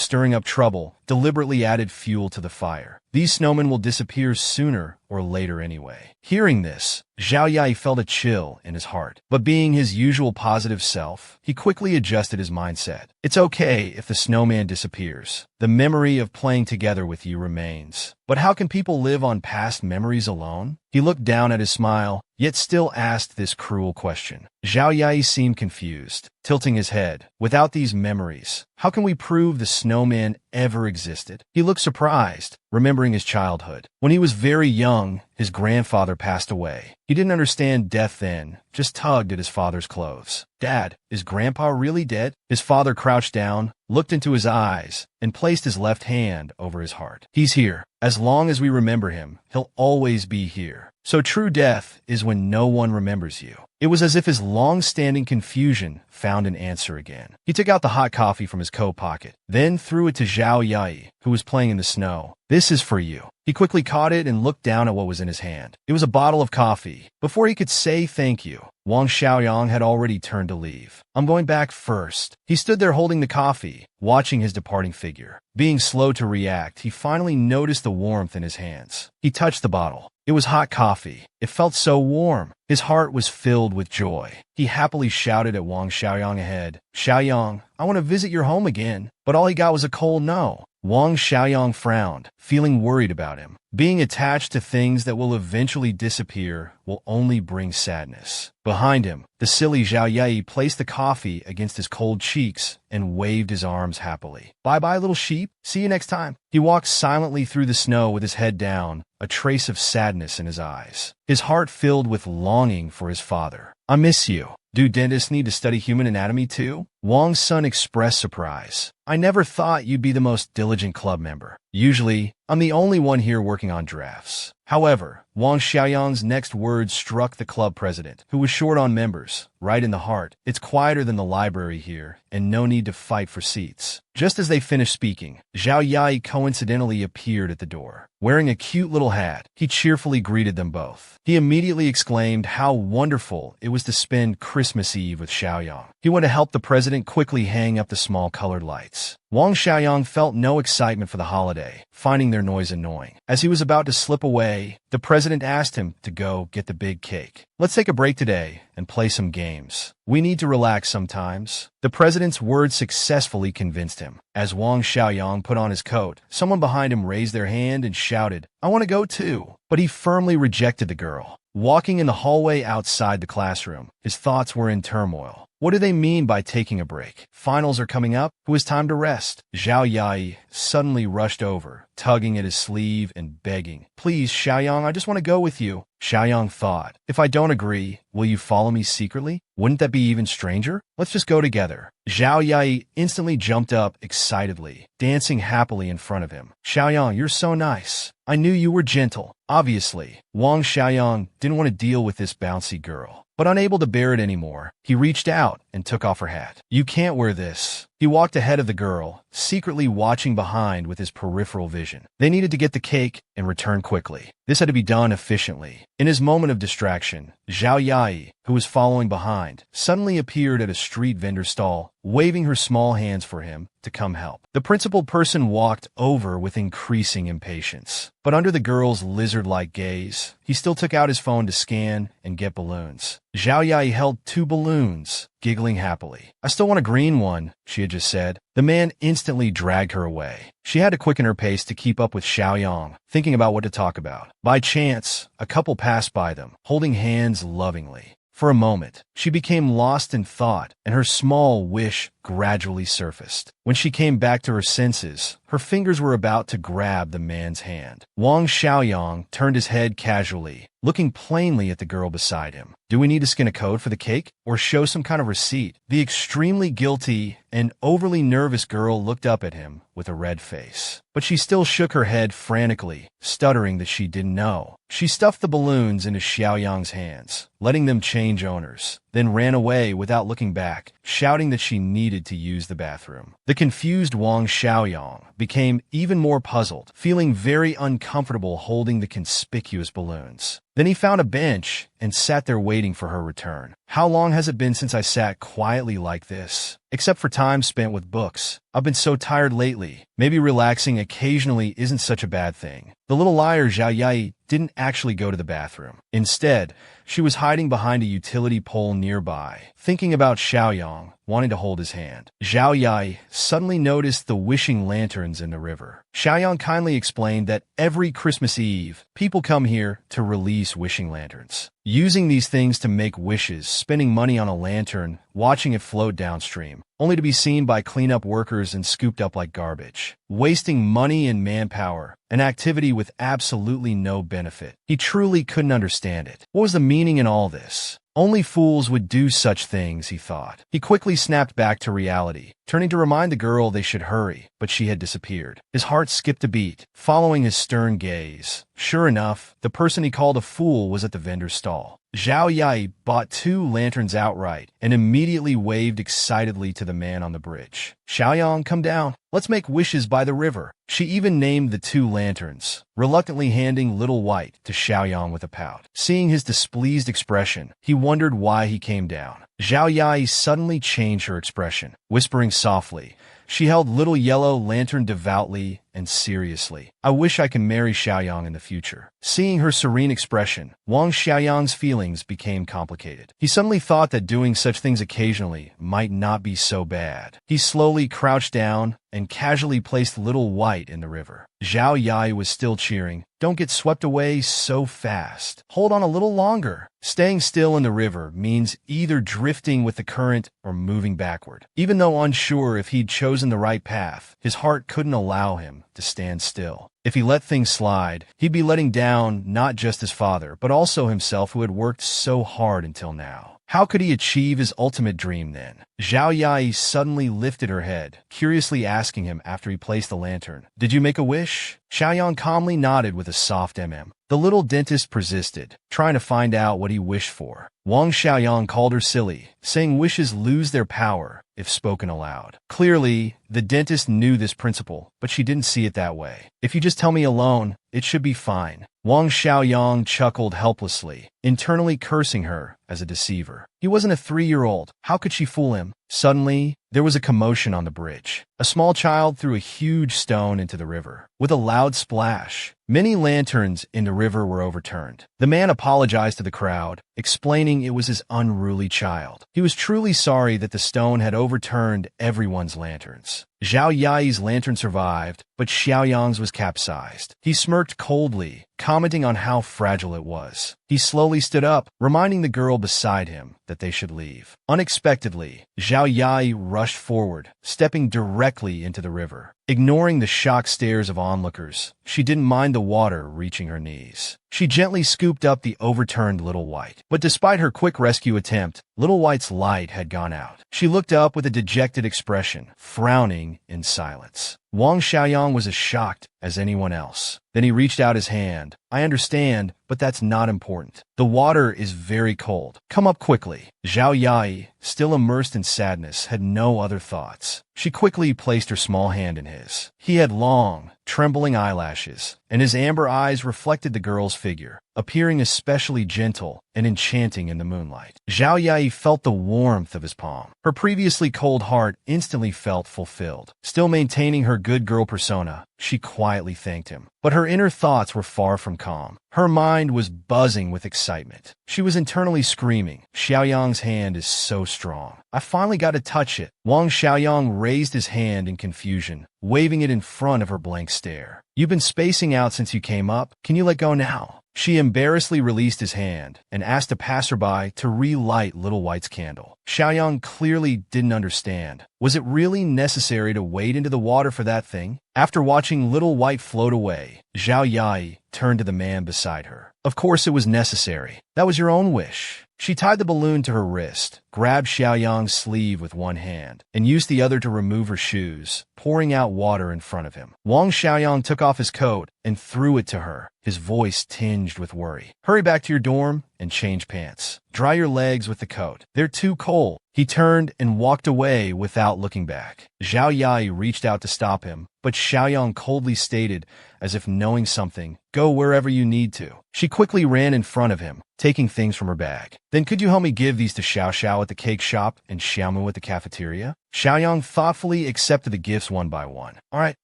S1: stirring up trouble, deliberately added fuel to the fire. These snowmen will disappear sooner or later anyway. Hearing this, Zhao Yai felt a chill in his heart. But being his usual positive self, he quickly adjusted his mindset. It's okay if the snowman disappears. The memory of playing together with you remains. But how can people live on past memories alone? He looked down at his smile, yet still asked this cruel question. Zhao Yai seemed confused, tilting his head. Without these memories, how can we prove the snowman ever existed? He looked surprised, remembering his childhood. When he was very young, his grandfather passed away. He didn't understand death then, just tugged at his father's clothes. Dad, is Grandpa really dead? His father crouched down, looked into his eyes, and placed his left hand over his heart. He's here. As long as we remember him, he'll always be here. So true death is when no one remembers you. It was as if his long-standing confusion found an answer again. He took out the hot coffee from his coat pocket, then threw it to Zhao Yai, who was playing in the snow. This is for you. He quickly caught it and looked down at what was in his hand. It was a bottle of coffee. Before he could say thank you, Wang Xiaoyang had already turned to leave. I'm going back first. He stood there holding the coffee, watching his departing figure. Being slow to react, he finally noticed the warmth in his hands. He touched the bottle. It was hot coffee. It felt so warm. His heart was filled with joy. He happily shouted at Wang Xiaoyang ahead, Xiaoyang, I want to visit your home again. But all he got was a cold no. Wang Xiaoyang frowned, feeling worried about him. Being attached to things that will eventually disappear will only bring sadness. Behind him, the silly Zhao Yai placed the coffee against his cold cheeks and waved his arms happily. Bye-bye, little sheep. See you next time. He walked silently through the snow with his head down, a trace of sadness in his eyes. His heart filled with longing for his father. I miss you. Do dentists need to study human anatomy too? Wang's son expressed surprise. I never thought you'd be the most diligent club member. Usually, I'm the only one here working on drafts. However, Wang Xiaoyang's next words struck the club president, who was short on members, right in the heart. It's quieter than the library here, and no need to fight for seats. Just as they finished speaking, Zhao Yai coincidentally appeared at the door. Wearing a cute little hat, he cheerfully greeted them both. He immediately exclaimed how wonderful it was to spend Christmas Eve with Xiaoyang. He went to help the president quickly hang up the small colored lights. Wang Xiaoyang felt no excitement for the holiday, finding their noise annoying. As he was about to slip away, the president asked him to go get the big cake. Let's take a break today and play some games. We need to relax sometimes. The president's words successfully convinced him. As Wang Xiaoyang put on his coat, someone behind him raised their hand and shouted, I want to go too. But he firmly rejected the girl. Walking in the hallway outside the classroom, his thoughts were in turmoil. What do they mean by taking a break? Finals are coming up. It was time to rest. Zhao Yai suddenly rushed over, tugging at his sleeve and begging, "Please, Xiaoyang, I just want to go with you." Xiaoyang thought, "If I don't agree, will you follow me secretly? Wouldn't that be even stranger? Let's just go together." Zhao Yai instantly jumped up excitedly, dancing happily in front of him. "Xiaoyang, you're so nice. I knew you were gentle." Obviously, Wang Xiaoyang didn't want to deal with this bouncy girl. But unable to bear it anymore, he reached out and took off her hat. "You can't wear this." He walked ahead of the girl, secretly watching behind with his peripheral vision. They needed to get the cake and return quickly. This had to be done efficiently. In his moment of distraction, Zhao Yai, who was following behind, suddenly appeared at a street vendor stall, waving her small hands for him to come help. The principal person walked over with increasing impatience. But under the girl's lizard-like gaze, he still took out his phone to scan and get balloons. Zhao Yai held 2 balloons, giggling happily. "I still want a green one," she had just said. The man instantly dragged her away. She had to quicken her pace to keep up with Xiaoyang, thinking about what to talk about. By chance, a couple passed by them, holding hands lovingly. For a moment, she became lost in thought, and her small wish gradually surfaced. When she came back to her senses, her fingers were about to grab the man's hand. Wang Xiaoyang turned his head casually, looking plainly at the girl beside him. "Do we need to scan a code for the cake, or show some kind of receipt?" The extremely guilty and overly nervous girl looked up at him with a red face. But she still shook her head frantically, stuttering that she didn't know. She stuffed the balloons into Xiaoyang's hands, letting them change owners, then ran away without looking back, shouting that she needed to use the bathroom. The confused Wang Xiaoyang became even more puzzled, feeling very uncomfortable holding the conspicuous balloons. Then he found a bench and sat there waiting for her return. "How long has it been since I sat quietly like this? Except for time spent with books. I've been so tired lately. Maybe relaxing occasionally isn't such a bad thing." The little liar Zhao Yai didn't actually go to the bathroom. Instead, she was hiding behind a utility pole nearby, thinking about Xiaoyang, wanting to hold his hand. Zhao Yai suddenly noticed the wishing lanterns in the river. Xiaoyang kindly explained that every Christmas Eve, people come here to release wishing lanterns, using these things to make wishes, spending money on a lantern, watching it float downstream, only to be seen by cleanup workers and scooped up like garbage, wasting money and manpower, an activity with absolutely no benefit. He truly couldn't understand it. What was the meaning in all this? Only fools would do such things, he thought. He quickly snapped back to reality, turning to remind the girl they should hurry, but she had disappeared. His heart skipped a beat, following his stern gaze. Sure enough, the person he called a fool was at the vendor's stall. Zhao Yai bought 2 lanterns outright and immediately waved excitedly to the man on the bridge. "Xiaoyang, come down. Let's make wishes by the river." She even named the 2 lanterns, reluctantly handing Little White to Xiaoyang with a pout. Seeing his displeased expression, he wondered why he came down. Zhao Yai suddenly changed her expression, whispering softly. She held Little Yellow Lantern devoutly and seriously. "I wish I could marry Xiaoyang in the future." Seeing her serene expression, Wang Xiaoyang's feelings became complicated. He suddenly thought that doing such things occasionally might not be so bad. He slowly crouched down and casually placed Little White in the river. Zhao Yai was still cheering. "Don't get swept away so fast. Hold on a little longer." Staying still in the river means either drifting with the current or moving backward. Even though unsure if he'd chosen the right path, his heart couldn't allow him to stand still. If he let things slide, he'd be letting down not just his father, but also himself, who had worked so hard until now. How could he achieve his ultimate dream then? Zhao Yai suddenly lifted her head, curiously asking him after he placed the lantern, "Did you make a wish?" Xiaoyang calmly nodded with a soft mm. The little dentist persisted, trying to find out what he wished for. Wang Xiaoyang called her silly, saying wishes lose their power if spoken aloud. Clearly, the dentist knew this principle, but she didn't see it that way. "If you just tell me alone, it should be fine." Wang Xiaoyang chuckled helplessly, internally cursing her as a deceiver. He wasn't a 3-year-old. How could she fool him? Suddenly, there was a commotion on the bridge. A small child threw a huge stone into the river. With a loud splash, many lanterns in the river were overturned. The man apologized to the crowd, explaining it was his unruly child. He was truly sorry that the stone had overturned everyone's lanterns. Zhao Yai's lantern survived, but Xiaoyang's was capsized. He smirked coldly, commenting on how fragile it was. He slowly stood up, reminding the girl beside him that they should leave. Unexpectedly, Zhao Yai rushed forward, stepping directly into the river. Ignoring the shocked stares of onlookers, she didn't mind the water reaching her knees. She gently scooped up the overturned Little White. But despite her quick rescue attempt, Little White's light had gone out. She looked up with a dejected expression, frowning in silence. Wang Xiaoyang was as shocked as anyone else. Then he reached out his hand. I understand, but that's not important. The water is very cold. Come up quickly. Zhao Yai, still immersed in sadness, had no other thoughts. She quickly placed her small hand in his. He had long, trembling eyelashes, and his amber eyes reflected the girl's figure, appearing especially gentle and enchanting in the moonlight. Zhao Yai felt the warmth of his palm. Her previously cold heart instantly felt fulfilled. Still maintaining her good girl persona, she quietly thanked him. But her inner thoughts were far from calm. Her mind was buzzing with excitement. She was internally screaming, Xiaoyang's hand is so strong. I finally got to touch it. Wang Xiaoyang raised his hand in confusion, waving it in front of her blank stare. You've been spacing out since you came up. Can you let go now? She embarrassedly released his hand and asked a passerby to relight Little White's candle. Xiaoyang clearly didn't understand. Was it really necessary to wade into the water for that thing? After watching Little White float away, Zhao Yai turned to the man beside her. Of course it was necessary. That was your own wish. She tied the balloon to her wrist, grabbed Xiaoyang's sleeve with one hand, and used the other to remove her shoes, pouring out water in front of him. Wang Xiaoyang took off his coat and threw it to her, his voice tinged with worry. Hurry back to your dorm and change pants. Dry your legs with the coat. They're too cold. He turned and walked away without looking back. Zhao Yai reached out to stop him, but Xiaoyang coldly stated, as if knowing something, go wherever you need to. She quickly ran in front of him, taking things from her bag. Then could you help me give these to Xiao Xiao at the cake shop and Xiaomu at the cafeteria? Xiaoyang thoughtfully accepted the gifts one by one. All right,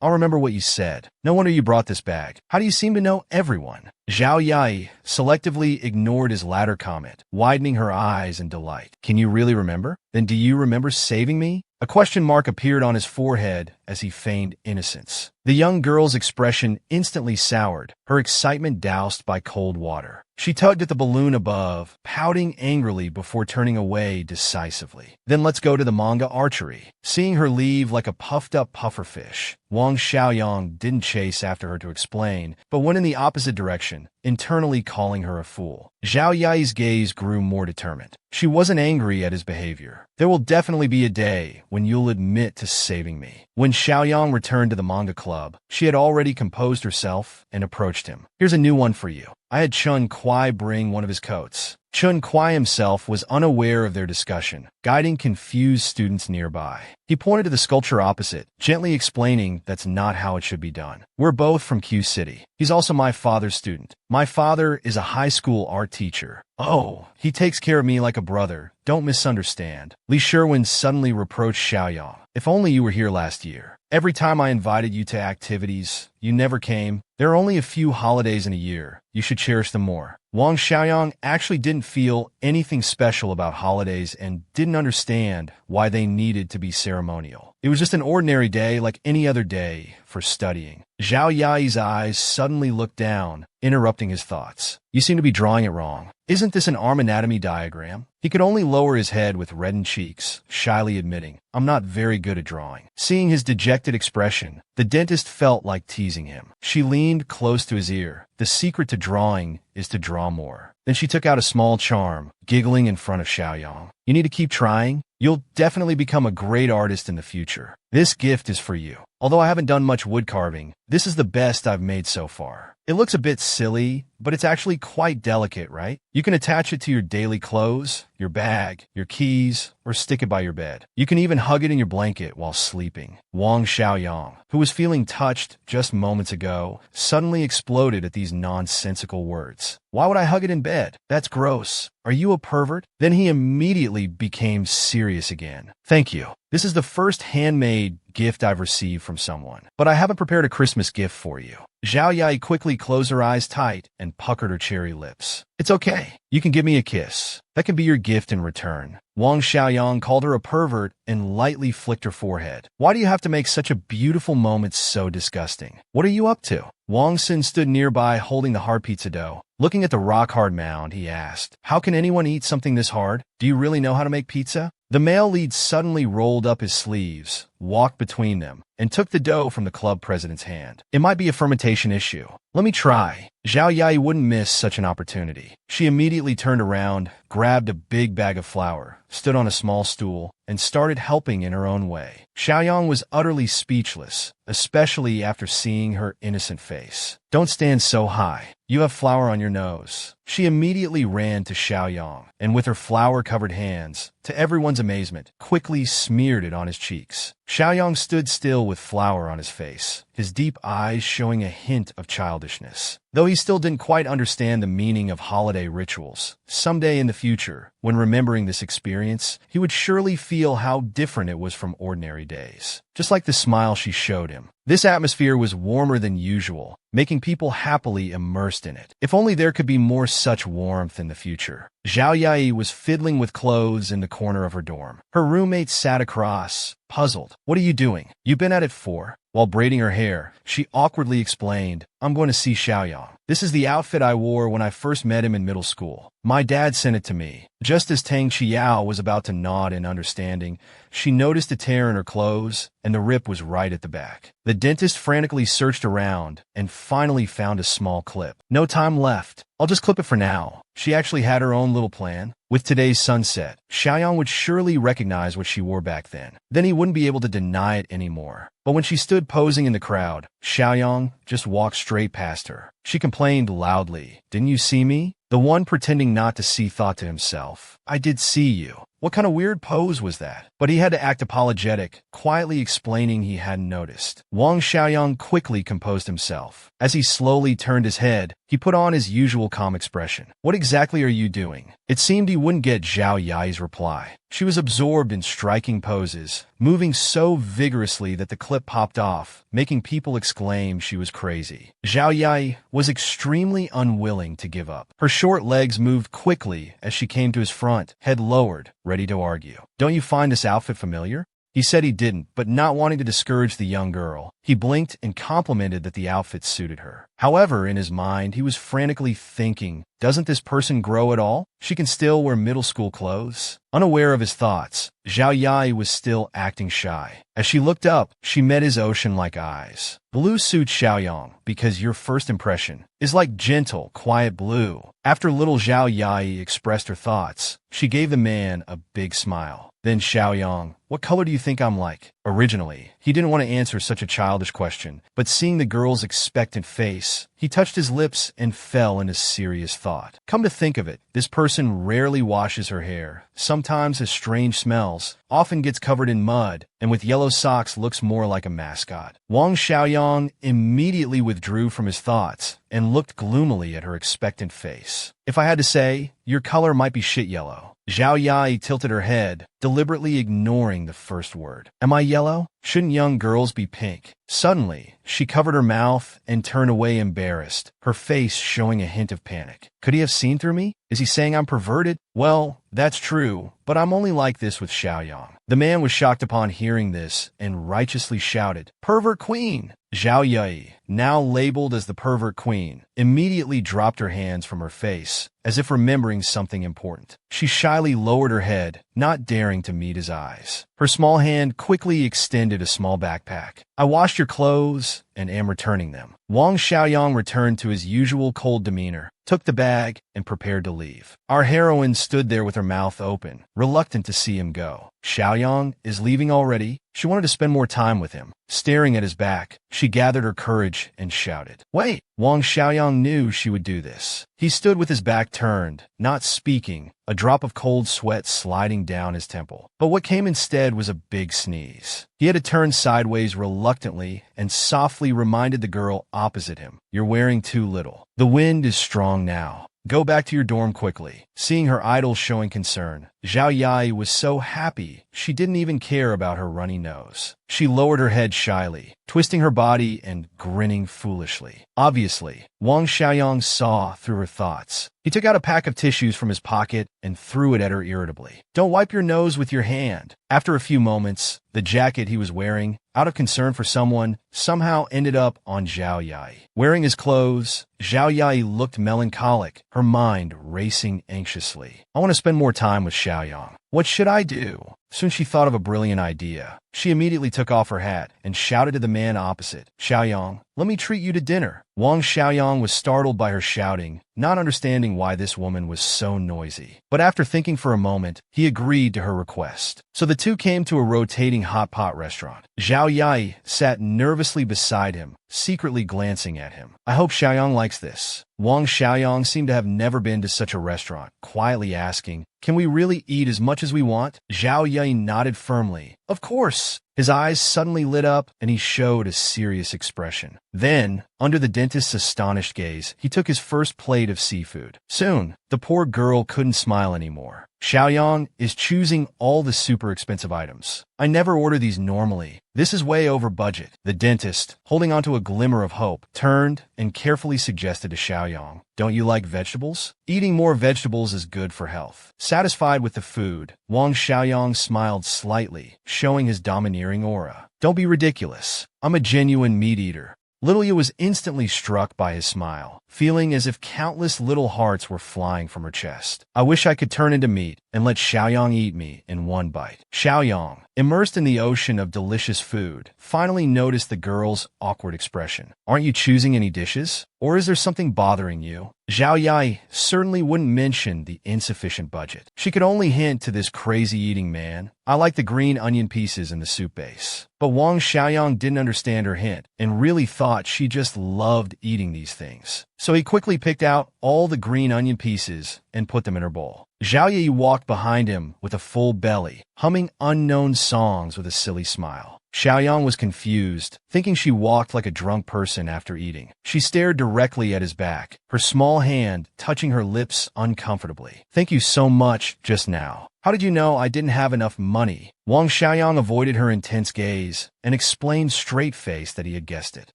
S1: I'll remember what you said. No wonder you brought this bag. How do you seem to know everyone? Zhao Yai selectively ignored his latter comment, widening her eyes in delight. Can you really remember? Then do you remember saving me? A question mark appeared on his forehead as he feigned innocence. The young girl's expression instantly soured, her excitement doused by cold water. She tugged at the balloon above, pouting angrily before turning away decisively. Then let's go to the manga archery. Seeing her leave like a puffed-up pufferfish, Wang Xiaoyang didn't chase after her to explain, but went in the opposite direction, internally calling her a fool. Zhao Yai's gaze grew more determined. She wasn't angry at his behavior. There will definitely be a day when you'll admit to saving me. When Xiaoyang returned to the manga club, she had already composed herself and approached him. Here's a new one for you. I had Chun Kwai bring one of his coats. Chun Kwai himself was unaware of their discussion, guiding confused students nearby. He pointed to the sculpture opposite, gently explaining that's not how it should be done. We're both from Q City. He's also my father's student. My father is a high school art teacher. Oh, he takes care of me like a brother. Don't misunderstand. Li Sherwin suddenly reproached Xiaoyang. If only you were here last year. Every time I invited you to activities, you never came. There are only a few holidays in a year. You should cherish them more. Wang Xiaoyang actually didn't feel anything special about holidays and didn't understand why they needed to be ceremonial. It was just an ordinary day like any other day for studying. Zhao Yai's eyes suddenly looked down, interrupting his thoughts. You seem to be drawing it wrong. Isn't this an arm anatomy diagram? He could only lower his head with reddened cheeks, shyly admitting, I'm not very good at drawing. Seeing his dejected expression, the dentist felt like teasing him. She leaned close to his ear. The secret to drawing is to draw more. Then she took out a small charm, giggling in front of Xiaoyang. You need to keep trying. You'll definitely become a great artist in the future. This gift is for you. Although I haven't done much wood carving, this is the best I've made so far. It looks a bit silly, but it's actually quite delicate, right? You can attach it to your daily clothes, your bag, your keys, or stick it by your bed. You can even hug it in your blanket while sleeping. Wang Xiaoyang, who was feeling touched just moments ago, suddenly exploded at these nonsensical words. Why would I hug it in bed? That's gross. Are you a pervert? Then he immediately became serious again. Thank you. This is the first handmade gift I've received from someone, but I haven't prepared a Christmas gift for you. Zhao Yai quickly closed her eyes tight and puckered her cherry lips. It's okay. You can give me a kiss. That can be your gift in return. Wang Xiaoyang called her a pervert and lightly flicked her forehead. Why do you have to make such a beautiful moment so disgusting? What are you up to? Wang Xin stood nearby holding the hard pizza dough. Looking at the rock-hard mound, he asked, "How can anyone eat something this hard? Do you really know how to make pizza?" The male lead suddenly rolled up his sleeves, walked between them, and took the dough from the club president's hand. It might be a fermentation issue. Let me try. Zhao Yai wouldn't miss such an opportunity. She immediately turned around, grabbed a big bag of flour, stood on a small stool, and started helping in her own way. Xiaoyang was utterly speechless, especially after seeing her innocent face. Don't stand so high. You have flour on your nose. She immediately ran to Xiaoyang, and with her flour-covered hands, to everyone's amazement, quickly smeared it on his cheeks. Xiaoyang stood still with flour on his face, his deep eyes showing a hint of childishness. Though he still didn't quite understand the meaning of holiday rituals, someday in the future, when remembering this experience, he would surely feel how different it was from ordinary days. Just like the smile she showed him. This atmosphere was warmer than usual, making people happily immersed in it. If only there could be more such warmth in the future. Zhao Yai was fiddling with clothes in the corner of her dorm. Her roommate sat across, puzzled. What are you doing? You've been at it for. While braiding her hair, she awkwardly explained, I'm going to see Xiaoyang. This is the outfit I wore when I first met him in middle school. My dad sent it to me. Just as Tang Qiao was about to nod in understanding, she noticed a tear in her clothes, and the rip was right at the back. The dentist frantically searched around and finally found a small clip. No time left. I'll just clip it for now. She actually had her own little plan. With today's sunset, Xiaoyang would surely recognize what she wore back then. Then he wouldn't be able to deny it anymore. But when she stood posing in the crowd, Xiaoyang just walked straight past her. She complained loudly, "Didn't you see me?" The one pretending not to see thought to himself, "I did see you. What kind of weird pose was that?" But he had to act apologetic, quietly explaining he hadn't noticed. Wang Xiaoyang quickly composed himself. As he slowly turned his head, he put on his usual calm expression. "What exactly are you doing?" It seemed he wouldn't get Zhao Yai's reply. She was absorbed in striking poses, moving so vigorously that the clip popped off, making people exclaim she was crazy. Zhao Yai was extremely unwilling to give up. Her short legs moved quickly as she came to his front, head lowered, ready to argue. "Don't you find this outfit familiar?" He said he didn't, but not wanting to discourage the young girl, he blinked and complimented that the outfit suited her. However, in his mind, he was frantically thinking, doesn't this person grow at all? She can still wear middle school clothes. Unaware of his thoughts, Zhao Yai was still acting shy. As she looked up, she met his ocean-like eyes. "Blue suits Xiaoyang, because your first impression is like gentle, quiet blue." After little Zhao Yai expressed her thoughts, she gave the man a big smile. Then Xiaoyang, "What color do you think I'm like?" Originally, he didn't want to answer such a childish question, but seeing the girl's expectant face, he touched his lips and fell into serious thought. Come to think of it, this person rarely washes her hair, sometimes has strange smells, often gets covered in mud, and with yellow socks looks more like a mascot. Wang Xiaoyang immediately withdrew from his thoughts and looked gloomily at her expectant face. "If I had to say, your color might be shit yellow." Zhao Yai tilted her head, deliberately ignoring the first word. "Am I yellow? Shouldn't young girls be pink?" Suddenly, she covered her mouth and turned away embarrassed, her face showing a hint of panic. Could he have seen through me? Is he saying I'm perverted? Well, that's true, but I'm only like this with Xiaoyang. The man was shocked upon hearing this and righteously shouted, "Pervert queen!" Zhao Yai, now labeled as the pervert queen, immediately dropped her hands from her face, as if remembering something important. She shyly lowered her head, not daring to meet his eyes. Her small hand quickly extended a small backpack. "I washed your clothes and am returning them." Wang Xiaoyang returned to his usual cold demeanor, took the bag, and prepared to leave. Our heroine stood there with her mouth open, reluctant to see him go. Xiaoyang is leaving already? She wanted to spend more time with him. Staring at his back, she gathered her courage and shouted, "Wait!" Wang Xiaoyang knew she would do this. He stood with his back turned, not speaking, a drop of cold sweat sliding down his temple. But what came instead was a big sneeze. He had to turn sideways reluctantly and softly reminded the girl opposite him, "You're wearing too little. The wind is strong now. Go back to your dorm quickly." Seeing her idol showing concern, Zhao Yai was so happy she didn't even care about her runny nose. She lowered her head shyly, twisting her body and grinning foolishly. Obviously, Wang Xiaoyang saw through her thoughts. He took out a pack of tissues from his pocket and threw it at her irritably. "Don't wipe your nose with your hand." After a few moments, the jacket he was wearing, out of concern for someone, somehow ended up on Zhao Yai. Wearing his clothes, Zhao Yai looked melancholic, her mind racing anxiously. "I want to spend more time with Xiaoyang. What should I do?" Soon she thought of a brilliant idea. She immediately took off her hat and shouted to the man opposite, "Xiaoyang, let me treat you to dinner." Wang Xiaoyang was startled by her shouting, not understanding why this woman was so noisy. But after thinking for a moment, he agreed to her request. So the two came to a rotating hot pot restaurant. Zhao Yai sat nervously beside him, secretly glancing at him. "I hope Xiaoyang likes this." Wang Xiaoyang seemed to have never been to such a restaurant, quietly asking, "Can we really eat as much as we want?" Zhao Yai nodded firmly. "Of course." His eyes suddenly lit up, and he showed a serious expression. Then, under the dentist's astonished gaze, he took his first plate of seafood. Soon, the poor girl couldn't smile anymore. "Xiaoyang is choosing all the super expensive items. I never order these normally. This is way over budget." The dentist, holding onto a glimmer of hope, turned and carefully suggested to Xiaoyang, "Don't you like vegetables? Eating more vegetables is good for health." Satisfied with the food, Wang Xiaoyang smiled slightly, showing his domineering aura. "Don't be ridiculous. I'm a genuine meat eater." Lilia was instantly struck by his smile, feeling as if countless little hearts were flying from her chest. "I wish I could turn into meat and let Xiaoyang eat me in one bite." Xiaoyang, immersed in the ocean of delicious food, finally noticed the girl's awkward expression. "Aren't you choosing any dishes? Or is there something bothering you?" Zhao Yai certainly wouldn't mention the insufficient budget. She could only hint to this crazy eating man, "I like the green onion pieces in the soup base." But Wang Xiaoyang didn't understand her hint and really thought she just loved eating these things. So he quickly picked out all the green onion pieces and put them in her bowl. Zhao Yi walked behind him with a full belly, humming unknown songs with a silly smile. Xiaoyang was confused, thinking she walked like a drunk person after eating. She stared directly at his back, her small hand touching her lips uncomfortably. "Thank you so much just now. How did you know I didn't have enough money?" Wang Xiaoyang avoided her intense gaze and explained straight-faced that he had guessed it.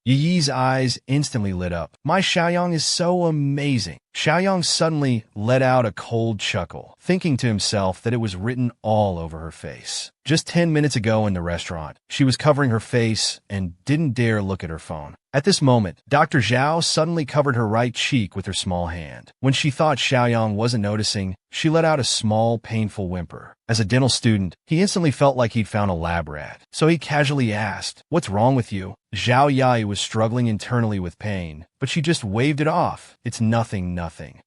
S1: Yi Yi's eyes instantly lit up. "My Xiaoyang is so amazing." Xiaoyang suddenly let out a cold chuckle, thinking to himself that it was written all over her face. Just 10 minutes ago in the restaurant, she was covering her face and didn't dare look at her phone. At this moment, Dr. Zhao suddenly covered her right cheek with her small hand. When she thought Xiaoyang wasn't noticing, she let out a small, painful whimper. As a dental student, he instantly felt like he'd found a lab rat. So he casually asked, "What's wrong with you?" Zhao Yai was struggling internally with pain, but she just waved it off. "It's nothing.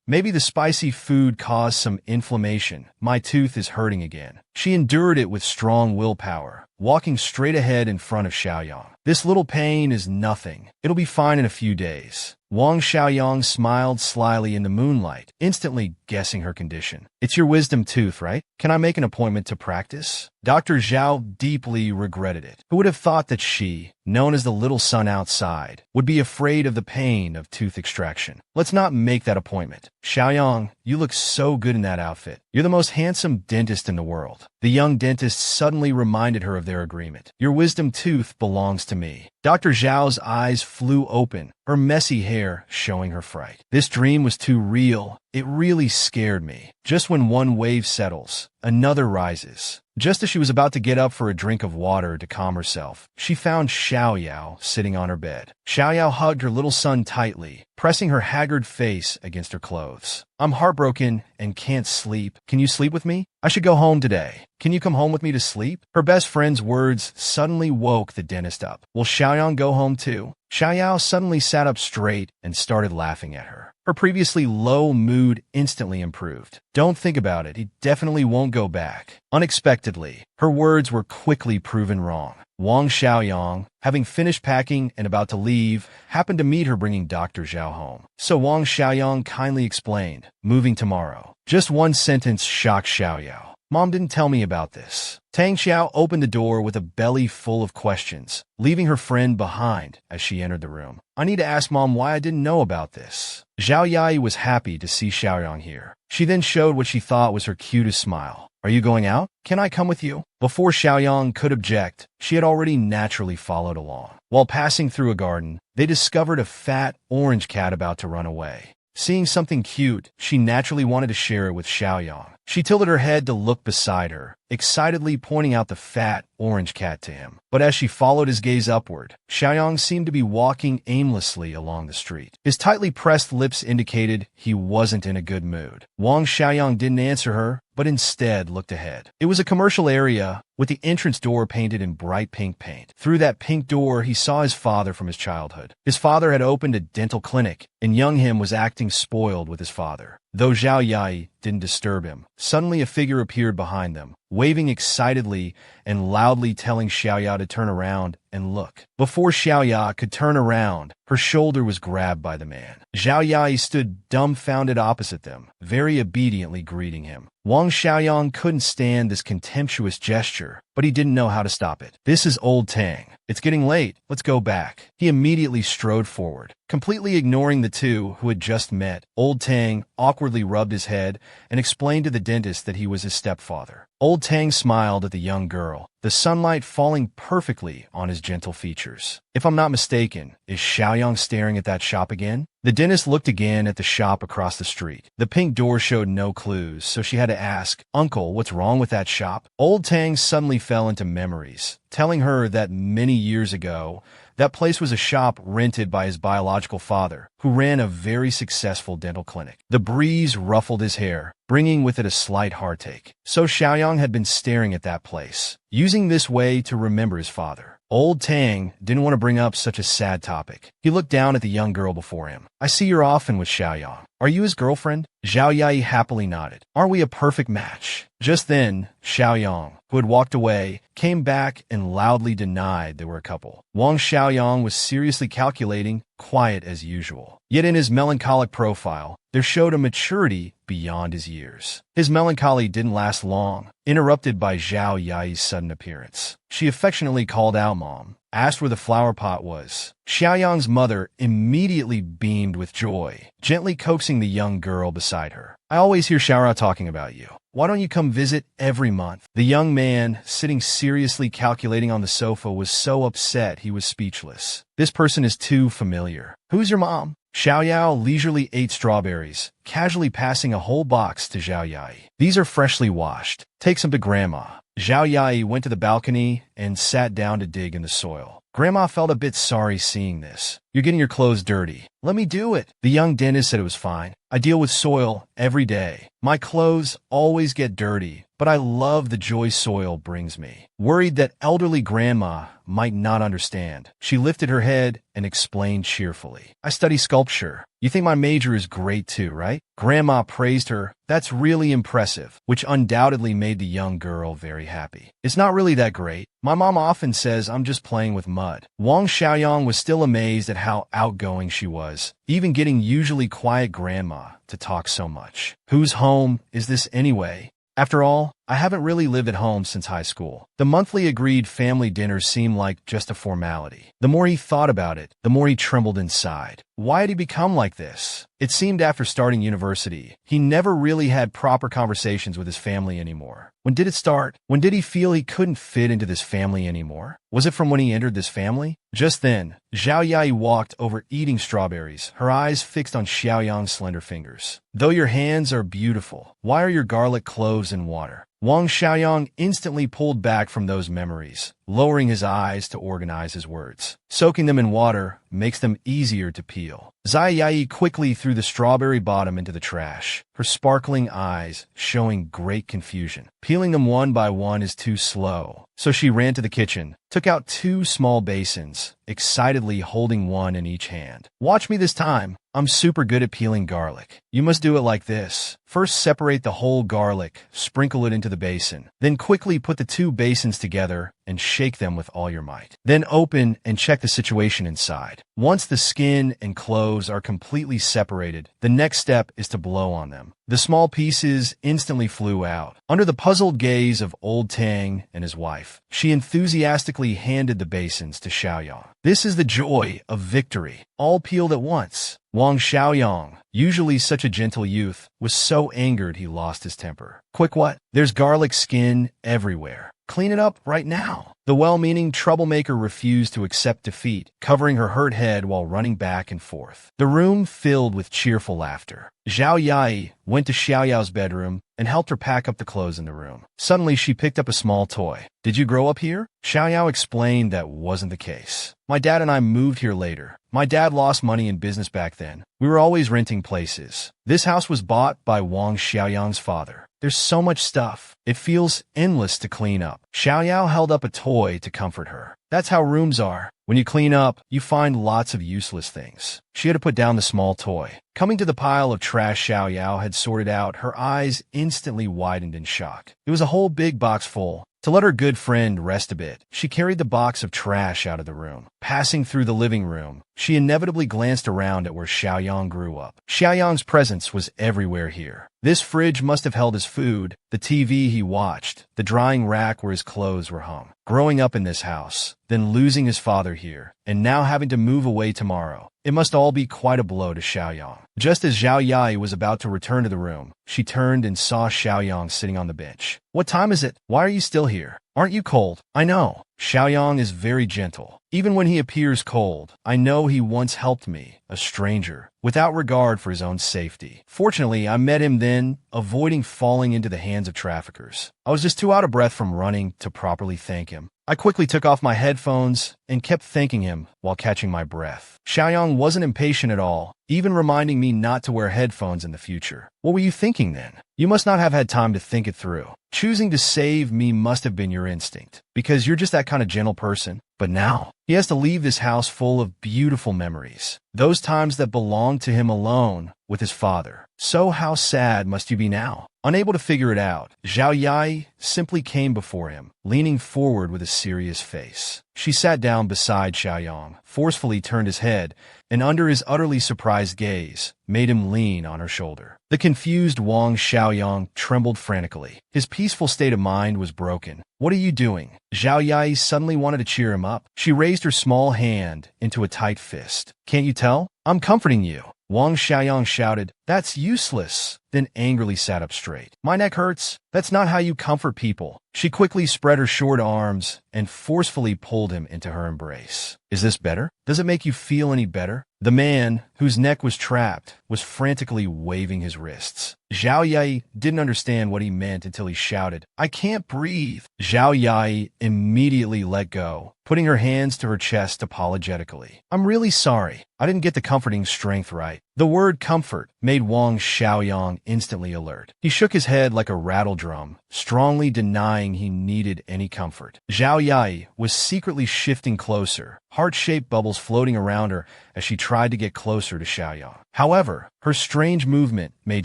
S1: Maybe the spicy food caused some inflammation. My tooth is hurting again." She endured it with strong willpower, walking straight ahead in front of Xiaoyang. "This little pain is nothing. It'll be fine in a few days." Wang Xiaoyang smiled slyly in the moonlight, instantly guessing her condition. "It's your wisdom tooth, right? Can I make an appointment to practice?" Dr. Zhao deeply regretted it. Who would have thought that she, known as the little sun outside, would be afraid of the pain of tooth extraction? "Let's not make that appointment. Xiaoyang, you look so good in that outfit. You're the most handsome dentist in the world." The young dentist suddenly reminded her of their agreement. "Your wisdom tooth belongs to me." Dr. Zhao's eyes flew open, her messy hair showing her fright. "This dream was too real. It really scared me. Just when one wave settles, another rises." Just as she was about to get up for a drink of water to calm herself, she found Xiaoyao sitting on her bed. Xiaoyao hugged her little son tightly, pressing her haggard face against her clothes. "I'm heartbroken and can't sleep. Can you sleep with me? I should go home today. Can you come home with me to sleep?" Her best friend's words suddenly woke the dentist up. "Will Xiaoyang go home too?" Xiaoyao suddenly sat up straight and started laughing at her. Her previously low mood instantly improved. "Don't think about it. He definitely won't go back." Unexpectedly, her words were quickly proven wrong. Wang Xiaoyang, having finished packing and about to leave, happened to meet her bringing Dr. Zhao home. So Wang Xiaoyang kindly explained, "Moving tomorrow." Just one sentence shocked Xiaoyao. "Mom didn't tell me about this." Tang Xiao opened the door with a belly full of questions, leaving her friend behind as she entered the room. I need to ask Mom why I didn't know about this. Zhao Yai was happy to see Xiaoyang here. She then showed what she thought was her cutest smile. Are you going out? Can I come with you? Before Xiaoyang could object, she had already naturally followed along. While passing through a garden, they discovered a fat, orange cat about to run away. Seeing something cute, she naturally wanted to share it with Xiaoyang. She tilted her head to look beside her, excitedly pointing out the fat, orange cat to him. But as she followed his gaze upward, Xiaoyang seemed to be walking aimlessly along the street. His tightly pressed lips indicated he wasn't in a good mood. Wang Xiaoyang didn't answer her, but instead looked ahead. It was a commercial area, with the entrance door painted in bright pink paint. Through that pink door, he saw his father from his childhood. His father had opened a dental clinic, and young him was acting spoiled with his father. Though Zhao Yai didn't disturb him, suddenly a figure appeared behind them, waving excitedly and loudly telling Xiaoya to turn around and look. Before Xiaoya could turn around, her shoulder was grabbed by the man. Zhao Yai stood dumbfounded opposite them, very obediently greeting him. Wang Xiaoyang couldn't stand this contemptuous gesture, but he didn't know how to stop it. This is old Tang. It's getting late. Let's go back. He immediately strode forward. Completely ignoring the two who had just met, old Tang awkwardly rubbed his head and explained to the dentist that he was his stepfather. Old Tang smiled at the young girl, the sunlight falling perfectly on his gentle features. If I'm not mistaken, is Xiaoyang staring at that shop again? The dentist looked again at the shop across the street. The pink door showed no clues, so she had to ask, Uncle, what's wrong with that shop? Old Tang suddenly fell into memories, telling her that many years ago, that place was a shop rented by his biological father, who ran a very successful dental clinic. The breeze ruffled his hair, bringing with it a slight heartache. So Xiaoyang had been staring at that place, using this way to remember his father. Old Tang didn't want to bring up such a sad topic. He looked down at the young girl before him. I see you're often with Xiaoyang. Are you his girlfriend? Zhao Yai happily nodded. Aren't we a perfect match? Just then, Xiaoyang, who had walked away, came back and loudly denied they were a couple. Wang Xiaoyang was seriously calculating, quiet as usual. Yet in his melancholic profile, there showed a maturity beyond his years. His melancholy didn't last long, interrupted by Zhao Yai's sudden appearance. She affectionately called out Mom, asked where the flower pot was. Xiaoyang's mother immediately beamed with joy, gently coaxing the young girl beside her. I always hear Xiaora talking about you. Why don't you come visit every month? The young man, sitting seriously calculating on the sofa, was so upset he was speechless. This person is too familiar. Who's your mom? Xiaoyao leisurely ate strawberries, casually passing a whole box to Zhao Yai. These are freshly washed. Take some to Grandma. Zhao Yai went to the balcony and sat down to dig in the soil. Grandma felt a bit sorry seeing this. You're getting your clothes dirty. Let me do it. The young dentist said it was fine. I deal with soil every day. My clothes always get dirty, but I love the joy soil brings me. Worried that elderly Grandma might not understand, she lifted her head and explained cheerfully. I study sculpture. You think my major is great too, right? Grandma praised her. That's really impressive, which undoubtedly made the young girl very happy. It's not really that great. My mom often says I'm just playing with mud. Wang Xiaoyang was still amazed at how outgoing she was, even getting usually quiet Grandma to talk so much. Whose home is this anyway? After all, I haven't really lived at home since high school. The monthly agreed family dinner seemed like just a formality. The more he thought about it, the more he trembled inside. Why had he become like this? It seemed after starting university, he never really had proper conversations with his family anymore. When did it start? When did he feel he couldn't fit into this family anymore? Was it from when he entered this family? Just then, Zhao Yai walked over eating strawberries, her eyes fixed on Xiaoyang's slender fingers. Though your hands are beautiful, why are your garlic cloves in water? Wang Xiaoyang instantly pulled back from those memories, lowering his eyes to organize his words. Soaking them in water makes them easier to peel. Zai Yai quickly threw the strawberry bottom into the trash, her sparkling eyes showing great confusion. Peeling them one by one is too slow, so she ran to the kitchen, took out 2 small basins, excitedly holding one in each hand. Watch me this time. I'm super good at peeling garlic. You must do it like this. First, separate the whole garlic, sprinkle it into the basin. Then quickly put the 2 basins together and shake them with all your might. Then open and check the situation inside. Once the skin and clothes are completely separated, the next step is to blow on them. The small pieces instantly flew out. Under the puzzled gaze of Old Tang and his wife, she enthusiastically handed the basins to Xiaoyang. This is the joy of victory, all peeled at once. Wang Xiaoyang, usually such a gentle youth, was so angered he lost his temper. Quick what? There's garlic skin everywhere. Clean it up right now. The well-meaning troublemaker refused to accept defeat, covering her hurt head while running back and forth. The room filled with cheerful laughter. Zhao Yai went to Xiaoyao's bedroom and helped her pack up the clothes in the room. Suddenly, she picked up a small toy. Did you grow up here? Xiaoyao explained that wasn't the case. My dad and I moved here later. My dad lost money in business back then. We were always renting places. This house was bought by Wang Xiaoyang's father. There's so much stuff. It feels endless to clean up. Xiaoyao held up a toy to comfort her. That's how rooms are. When you clean up, you find lots of useless things. She had to put down the small toy. Coming to the pile of trash Xiaoyao had sorted out, her eyes instantly widened in shock. It was a whole big box full. To let her good friend rest a bit, she carried the box of trash out of the room. Passing through the living room, she inevitably glanced around at where Xiaoyang grew up. Xiaoyang's presence was everywhere here. This fridge must have held his food, the TV he watched, the drying rack where his clothes were hung. Growing up in this house, then losing his father here, and now having to move away tomorrow, it must all be quite a blow to Xiaoyang. Just as Zhao Yai was about to return to the room, she turned and saw Xiaoyang sitting on the bench. What time is it? Why are you still here? Aren't you cold? I know. Xiaoyang is very gentle. Even when he appears cold, I know he once helped me, a stranger, without regard for his own safety. Fortunately, I met him then, avoiding falling into the hands of traffickers. I was just too out of breath from running to properly thank him. I quickly took off my headphones and kept thanking him while catching my breath. Xiaoyang wasn't impatient at all, even reminding me not to wear headphones in the future. What were you thinking then? You must not have had time to think it through. Choosing to save me must have been your instinct, because you're just that kind of gentle person. But now, he has to leave this house full of beautiful memories. Those times that belonged to him alone with his father. So how sad must you be now? Unable to figure it out, Zhao Yai simply came before him, leaning forward with a serious face. She sat down beside Xiaoyang, forcefully turned his head, and under his utterly surprised gaze, made him lean on her shoulder. The confused Wang Xiaoyang trembled frantically. His peaceful state of mind was broken. What are you doing? Zhao Yai suddenly wanted to cheer him up. She raised her small hand into a tight fist. Can't you tell? I'm comforting you. Wang Xiaoyang shouted, That's useless, then angrily sat up straight. My neck hurts. That's not how you comfort people. She quickly spread her short arms and forcefully pulled him into her embrace. Is this better? Does it make you feel any better? The man, whose neck was trapped, was frantically waving his wrists. Zhao Yai didn't understand what he meant until he shouted, I can't breathe. Zhao Yai immediately let go, putting her hands to her chest apologetically. I'm really sorry. I didn't get the comforting strength right. The word comfort made Wang Xiaoyang instantly alert. He shook his head like a rattle drum, strongly denying he needed any comfort. Zhao Yai was secretly shifting closer, heart-shaped bubbles floating around her as she tried to get closer to Xiaoyang. However, her strange movement made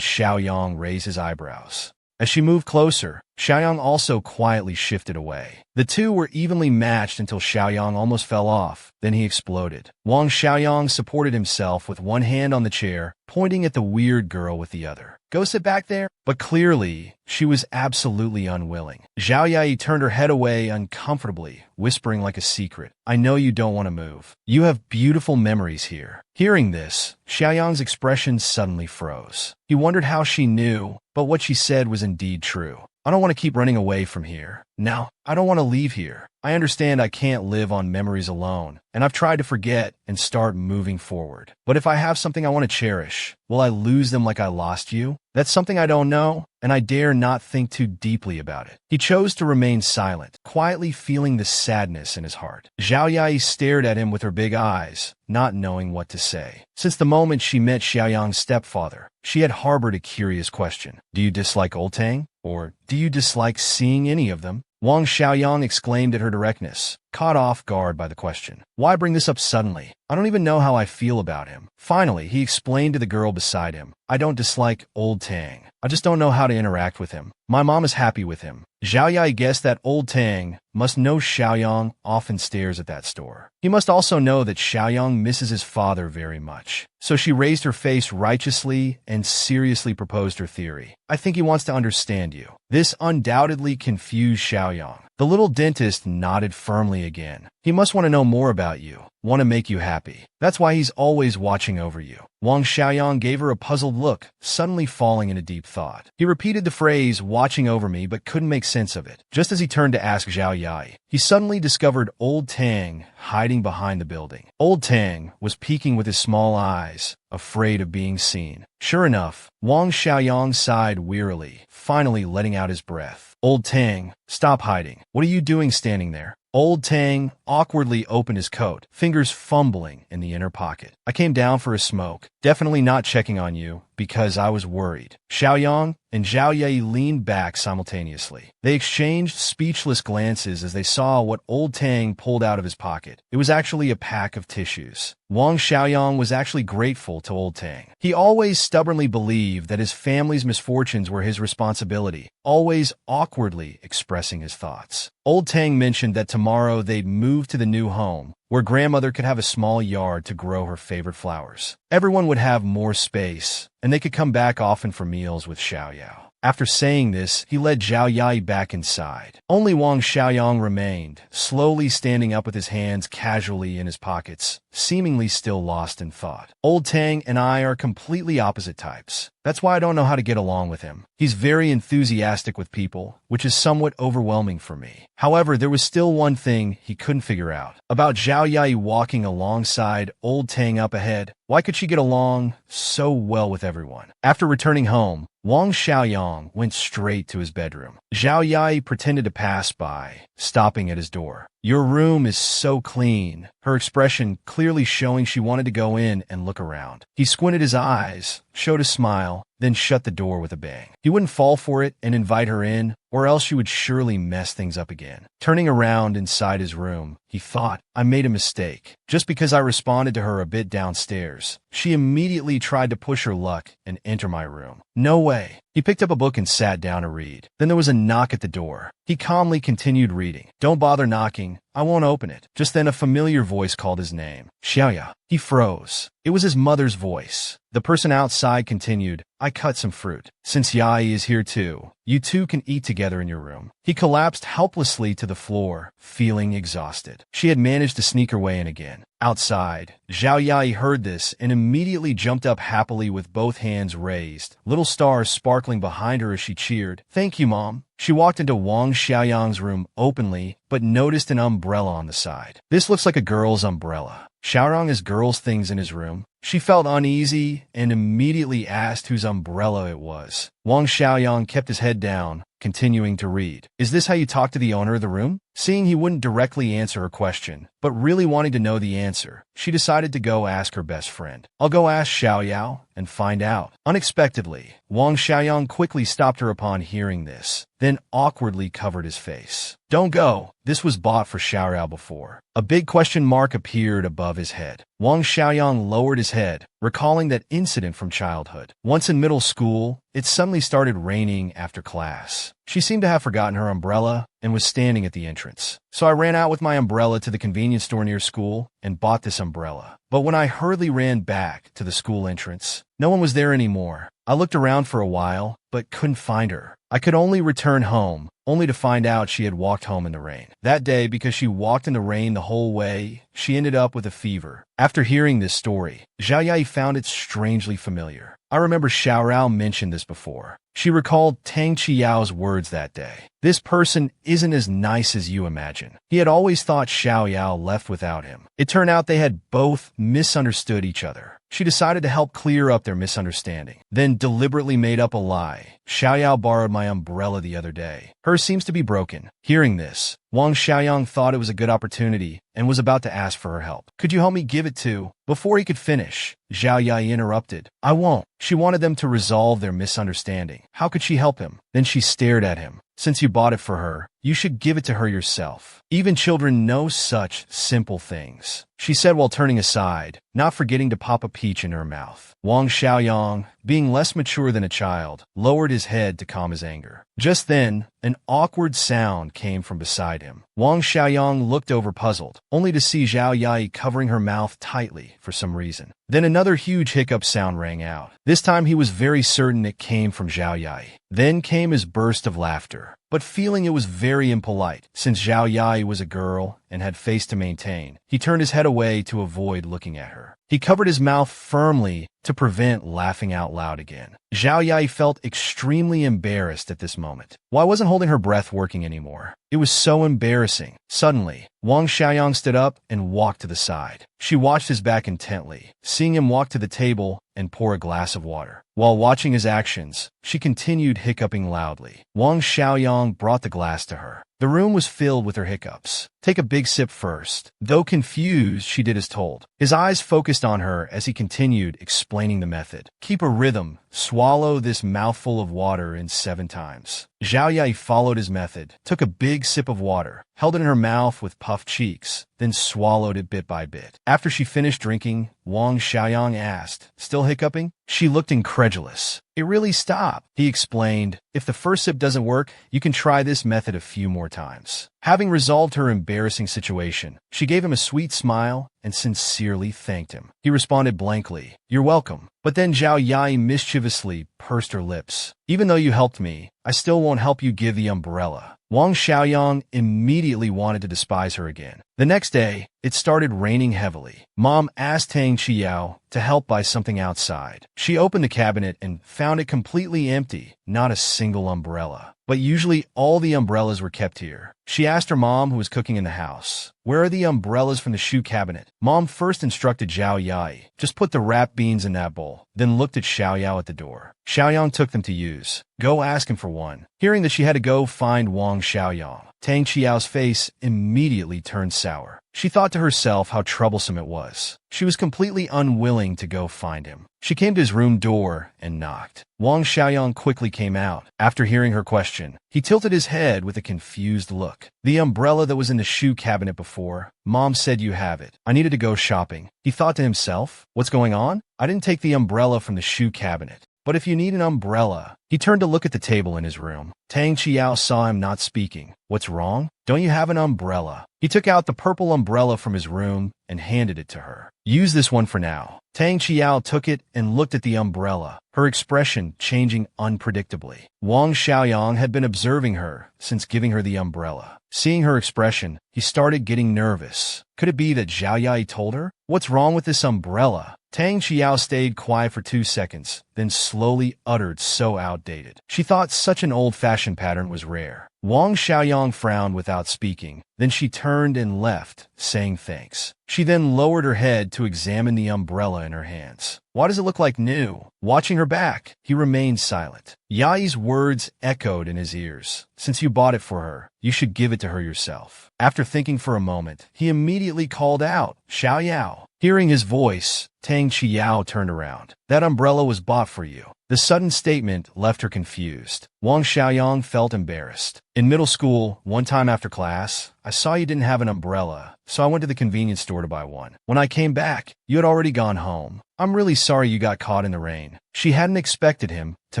S1: Xiaoyang raise his eyebrows. As she moved closer, Xiaoyang also quietly shifted away. The two were evenly matched until Xiaoyang almost fell off. Then he exploded. Wang Xiaoyang supported himself with one hand on the chair, pointing at the weird girl with the other. Go sit back there. But clearly, she was absolutely unwilling. Zhao Yai turned her head away uncomfortably, whispering like a secret. I know you don't want to move. You have beautiful memories here. Hearing this, Xiaoyang's expression suddenly froze. He wondered how she knew, but what she said was indeed true. I don't want to keep running away from here. No, I don't want to leave here. I understand I can't live on memories alone, and I've tried to forget and start moving forward. But if I have something I want to cherish, will I lose them like I lost you? That's something I don't know, and I dare not think too deeply about it. He chose to remain silent, quietly feeling the sadness in his heart. Zhao Yai stared at him with her big eyes, not knowing what to say. Since the moment she met Xiaoyang's stepfather, she had harbored a curious question. Do you dislike Old Tang? Or do you dislike seeing any of them? Wang Xiaoyang exclaimed at her directness. caught off guard by the question. Why bring this up suddenly? I don't even know how I feel about him. Finally, he explained to the girl beside him. I don't dislike Old Tang. I just don't know how to interact with him. My mom is happy with him. Zhao Yai guessed that Old Tang must know Xiaoyang often stares at that store. He must also know that Xiaoyang misses his father very much. So she raised her face righteously and seriously proposed her theory. I think he wants to understand you. This undoubtedly confused Xiaoyang. The little dentist nodded firmly again. He must want to know more about you, want to make you happy. That's why he's always watching over you. Wang Xiaoyang gave her a puzzled look, suddenly falling into deep thought. He repeated the phrase, watching over me, but couldn't make sense of it. Just as he turned to ask Zhao Yai, he suddenly discovered Old Tang hiding behind the building. Old Tang was peeking with his small eyes, afraid of being seen. Sure enough, Wang Xiaoyang sighed wearily, finally letting out his breath. Old Tang, stop hiding. What are you doing standing there? Old Tang awkwardly opened his coat, fingers fumbling in the inner pocket. I came down for a smoke, definitely not checking on you, because I was worried. Xiaoyang and Zhao Yai leaned back simultaneously. They exchanged speechless glances as they saw what Old Tang pulled out of his pocket. It was actually a pack of tissues. Wang Xiaoyang was actually grateful to Old Tang. He always stubbornly believed that his family's misfortunes were his responsibility, always awkwardly expressing his thoughts. Old Tang mentioned that tomorrow they'd move to the new home, where grandmother could have a small yard to grow her favorite flowers. Everyone would have more space, and they could come back often for meals with Xiaoyao. After saying this, he led Zhao Yai back inside. Only Wang Xiaoyang remained, slowly standing up with his hands casually in his pockets, seemingly still lost in thought. Old Tang and I are completely opposite types. That's why I don't know how to get along with him. He's very enthusiastic with people, which is somewhat overwhelming for me. However, there was still one thing he couldn't figure out. About Zhao Yai walking alongside Old Tang up ahead. Why could she get along so well with everyone? After returning home, Wang Xiaoyang went straight to his bedroom. Zhao Yai pretended to pass by, stopping at his door. Your room is so clean, her expression clearly showing she wanted to go in and look around. He squinted his eyes, showed a smile, then shut the door with a bang. He wouldn't fall for it and invite her in, or else she would surely mess things up again. Turning around inside his room, he thought, I made a mistake. Just because I responded to her a bit downstairs, she immediately tried to push her luck and enter my room. No way. He picked up a book and sat down to read. Then there was a knock at the door. He calmly continued reading. Don't bother knocking. I won't open it. Just then a familiar voice called his name. Xiaoya. He froze. It was his mother's voice. The person outside continued, I cut some fruit. Since Yai is here too, you two can eat together in your room. He collapsed helplessly to the floor, feeling exhausted. She had managed to sneak her way in again. Outside, Zhao Yai heard this and immediately jumped up happily with both hands raised, little stars sparkling behind her as she cheered. Thank you, Mom. She walked into Wang Xiaoyang's room openly, but noticed an umbrella on the side. This looks like a girl's umbrella. Xiaoyang has girls' things in his room. She felt uneasy and immediately asked whose umbrella it was. Wang Xiaoyang kept his head down, continuing to read. Is this how you talk to the owner of the room? Seeing he wouldn't directly answer her question, but really wanting to know the answer, she decided to go ask her best friend. I'll go ask Xiaoyao and find out. Unexpectedly, Wang Xiaoyang quickly stopped her upon hearing this, then awkwardly covered his face. Don't go. This was bought for Xiaoyao before. A big question mark appeared above his head. Wang Xiaoyang lowered his head, recalling that incident from childhood. Once in middle school, it suddenly started raining after class. She seemed to have forgotten her umbrella and was standing at the entrance. So I ran out with my umbrella to the convenience store near school and bought this umbrella. But when I hurriedly ran back to the school entrance, no one was there anymore. I looked around for a while, but couldn't find her. I could only return home, only to find out she had walked home in the rain. That day, because she walked in the rain the whole way, she ended up with a fever. After hearing this story, Zhao Yai found it strangely familiar. I remember Xiaorao mentioned this before. She recalled Tang Qiyao's words that day. This person isn't as nice as you imagine. He had always thought Xiaoyao left without him. It turned out they had both misunderstood each other. She decided to help clear up their misunderstanding, then deliberately made up a lie. Xiaoyao borrowed my umbrella the other day. Hers seems to be broken. Hearing this, Wang Xiaoyang thought it was a good opportunity and was about to ask for her help. "Could you help me give it to?" Before he could finish, Zhao Yai interrupted. "I won't." She wanted them to resolve their misunderstanding. How could she help him? Then she stared at him. "Since you bought it for her, you should give it to her yourself. Even children know such simple things," she said while turning aside, not forgetting to pop a peach in her mouth. Wang Xiaoyang, being less mature than a child, lowered his head to calm his anger. Just then, an awkward sound came from beside him. Wang Xiaoyang looked over puzzled, only to see Zhao Yai covering her mouth tightly for some reason. Then another huge hiccup sound rang out. This time he was very certain it came from Zhao Yai. Then came his burst of laughter, but feeling it was very impolite, since Zhao Yai was a girl and had face to maintain, he turned his head away to avoid looking at her. He covered his mouth firmly to prevent laughing out loud again. Zhao Yai felt extremely embarrassed at this moment. Why wasn't holding her breath working anymore? It was so embarrassing. Suddenly, Wang Xiaoyang stood up and walked to the side. She watched his back intently, seeing him walk to the table and pour a glass of water. While watching his actions, she continued hiccuping loudly. Wang Xiaoyang brought the glass to her. The room was filled with her hiccups. "Take a big sip first." Though confused, she did as told. His eyes focused on her as he continued explaining the method. "Keep a rhythm. Swallow this mouthful of water in 7 times. Zhao Yai followed his method, took a big sip of water, held it in her mouth with puffed cheeks, then swallowed it bit by bit. After she finished drinking, Wang Xiaoyang asked, "Still hiccuping?" She looked incredulous. "It really stopped," he explained. "If the first sip doesn't work, you can try this method a few more times." Having resolved her embarrassing situation, she gave him a sweet smile and sincerely thanked him. He responded blankly, "You're welcome." But then Zhao Yai mischievously pursed her lips. "Even though you helped me, I still won't help you give the umbrella." Wang Xiaoyang immediately wanted to despise her again. The next day, it started raining heavily. Mom asked Tang Qiao to help buy something outside. She opened the cabinet and found it completely empty, not a single umbrella. But usually all the umbrellas were kept here. She asked her mom, who was cooking in the house, "Where are the umbrellas from the shoe cabinet?" Mom first instructed Zhao Yai, "Just put the wrapped beans in that bowl," then looked at Xiao Yao at the door. Xiaoyang took them to use. "Go ask him for one." Hearing that she had to go find Wang Xiaoyang, Tang Qiao's face immediately turned sour. She thought to herself how troublesome it was. She was completely unwilling to go find him. She came to his room door and knocked. Wang Xiaoyang quickly came out. After hearing her question, he tilted his head with a confused look. "The umbrella that was in the shoe cabinet before, Mom said you have it. I needed to go shopping." He thought to himself, "What's going on? I didn't take the umbrella from the shoe cabinet. But if you need an umbrella..." He turned to look at the table in his room. Tang Qiao saw him not speaking. "What's wrong? Don't you have an umbrella?" He took out the purple umbrella from his room and handed it to her. "Use this one for now." Tang Qiao took it and looked at the umbrella, her expression changing unpredictably. Wang Xiaoyang had been observing her since giving her the umbrella. Seeing her expression, he started getting nervous. Could it be that Zhao Yai told her? "What's wrong with this umbrella?" Tang Qiao stayed quiet for 2 seconds, then slowly uttered, "So outdated." She thought such an old-fashioned pattern was rare. Wang Xiaoyang frowned without speaking. Then she turned and left, saying thanks. She then lowered her head to examine the umbrella in her hands. "Why does it look like new?" Watching her back, he remained silent. Yai's words echoed in his ears. "Since you bought it for her, you should give it to her yourself." After thinking for a moment, he immediately called out, "Xiao Yao." Hearing his voice, Tang Qiao turned around. "That umbrella was bought for you." The sudden statement left her confused. Wang Xiaoyang felt embarrassed. "In middle school, one time after class, I saw you didn't have an umbrella, so I went to the convenience store to buy one. When I came back, you had already gone home. I'm really sorry you got caught in the rain." She hadn't expected him to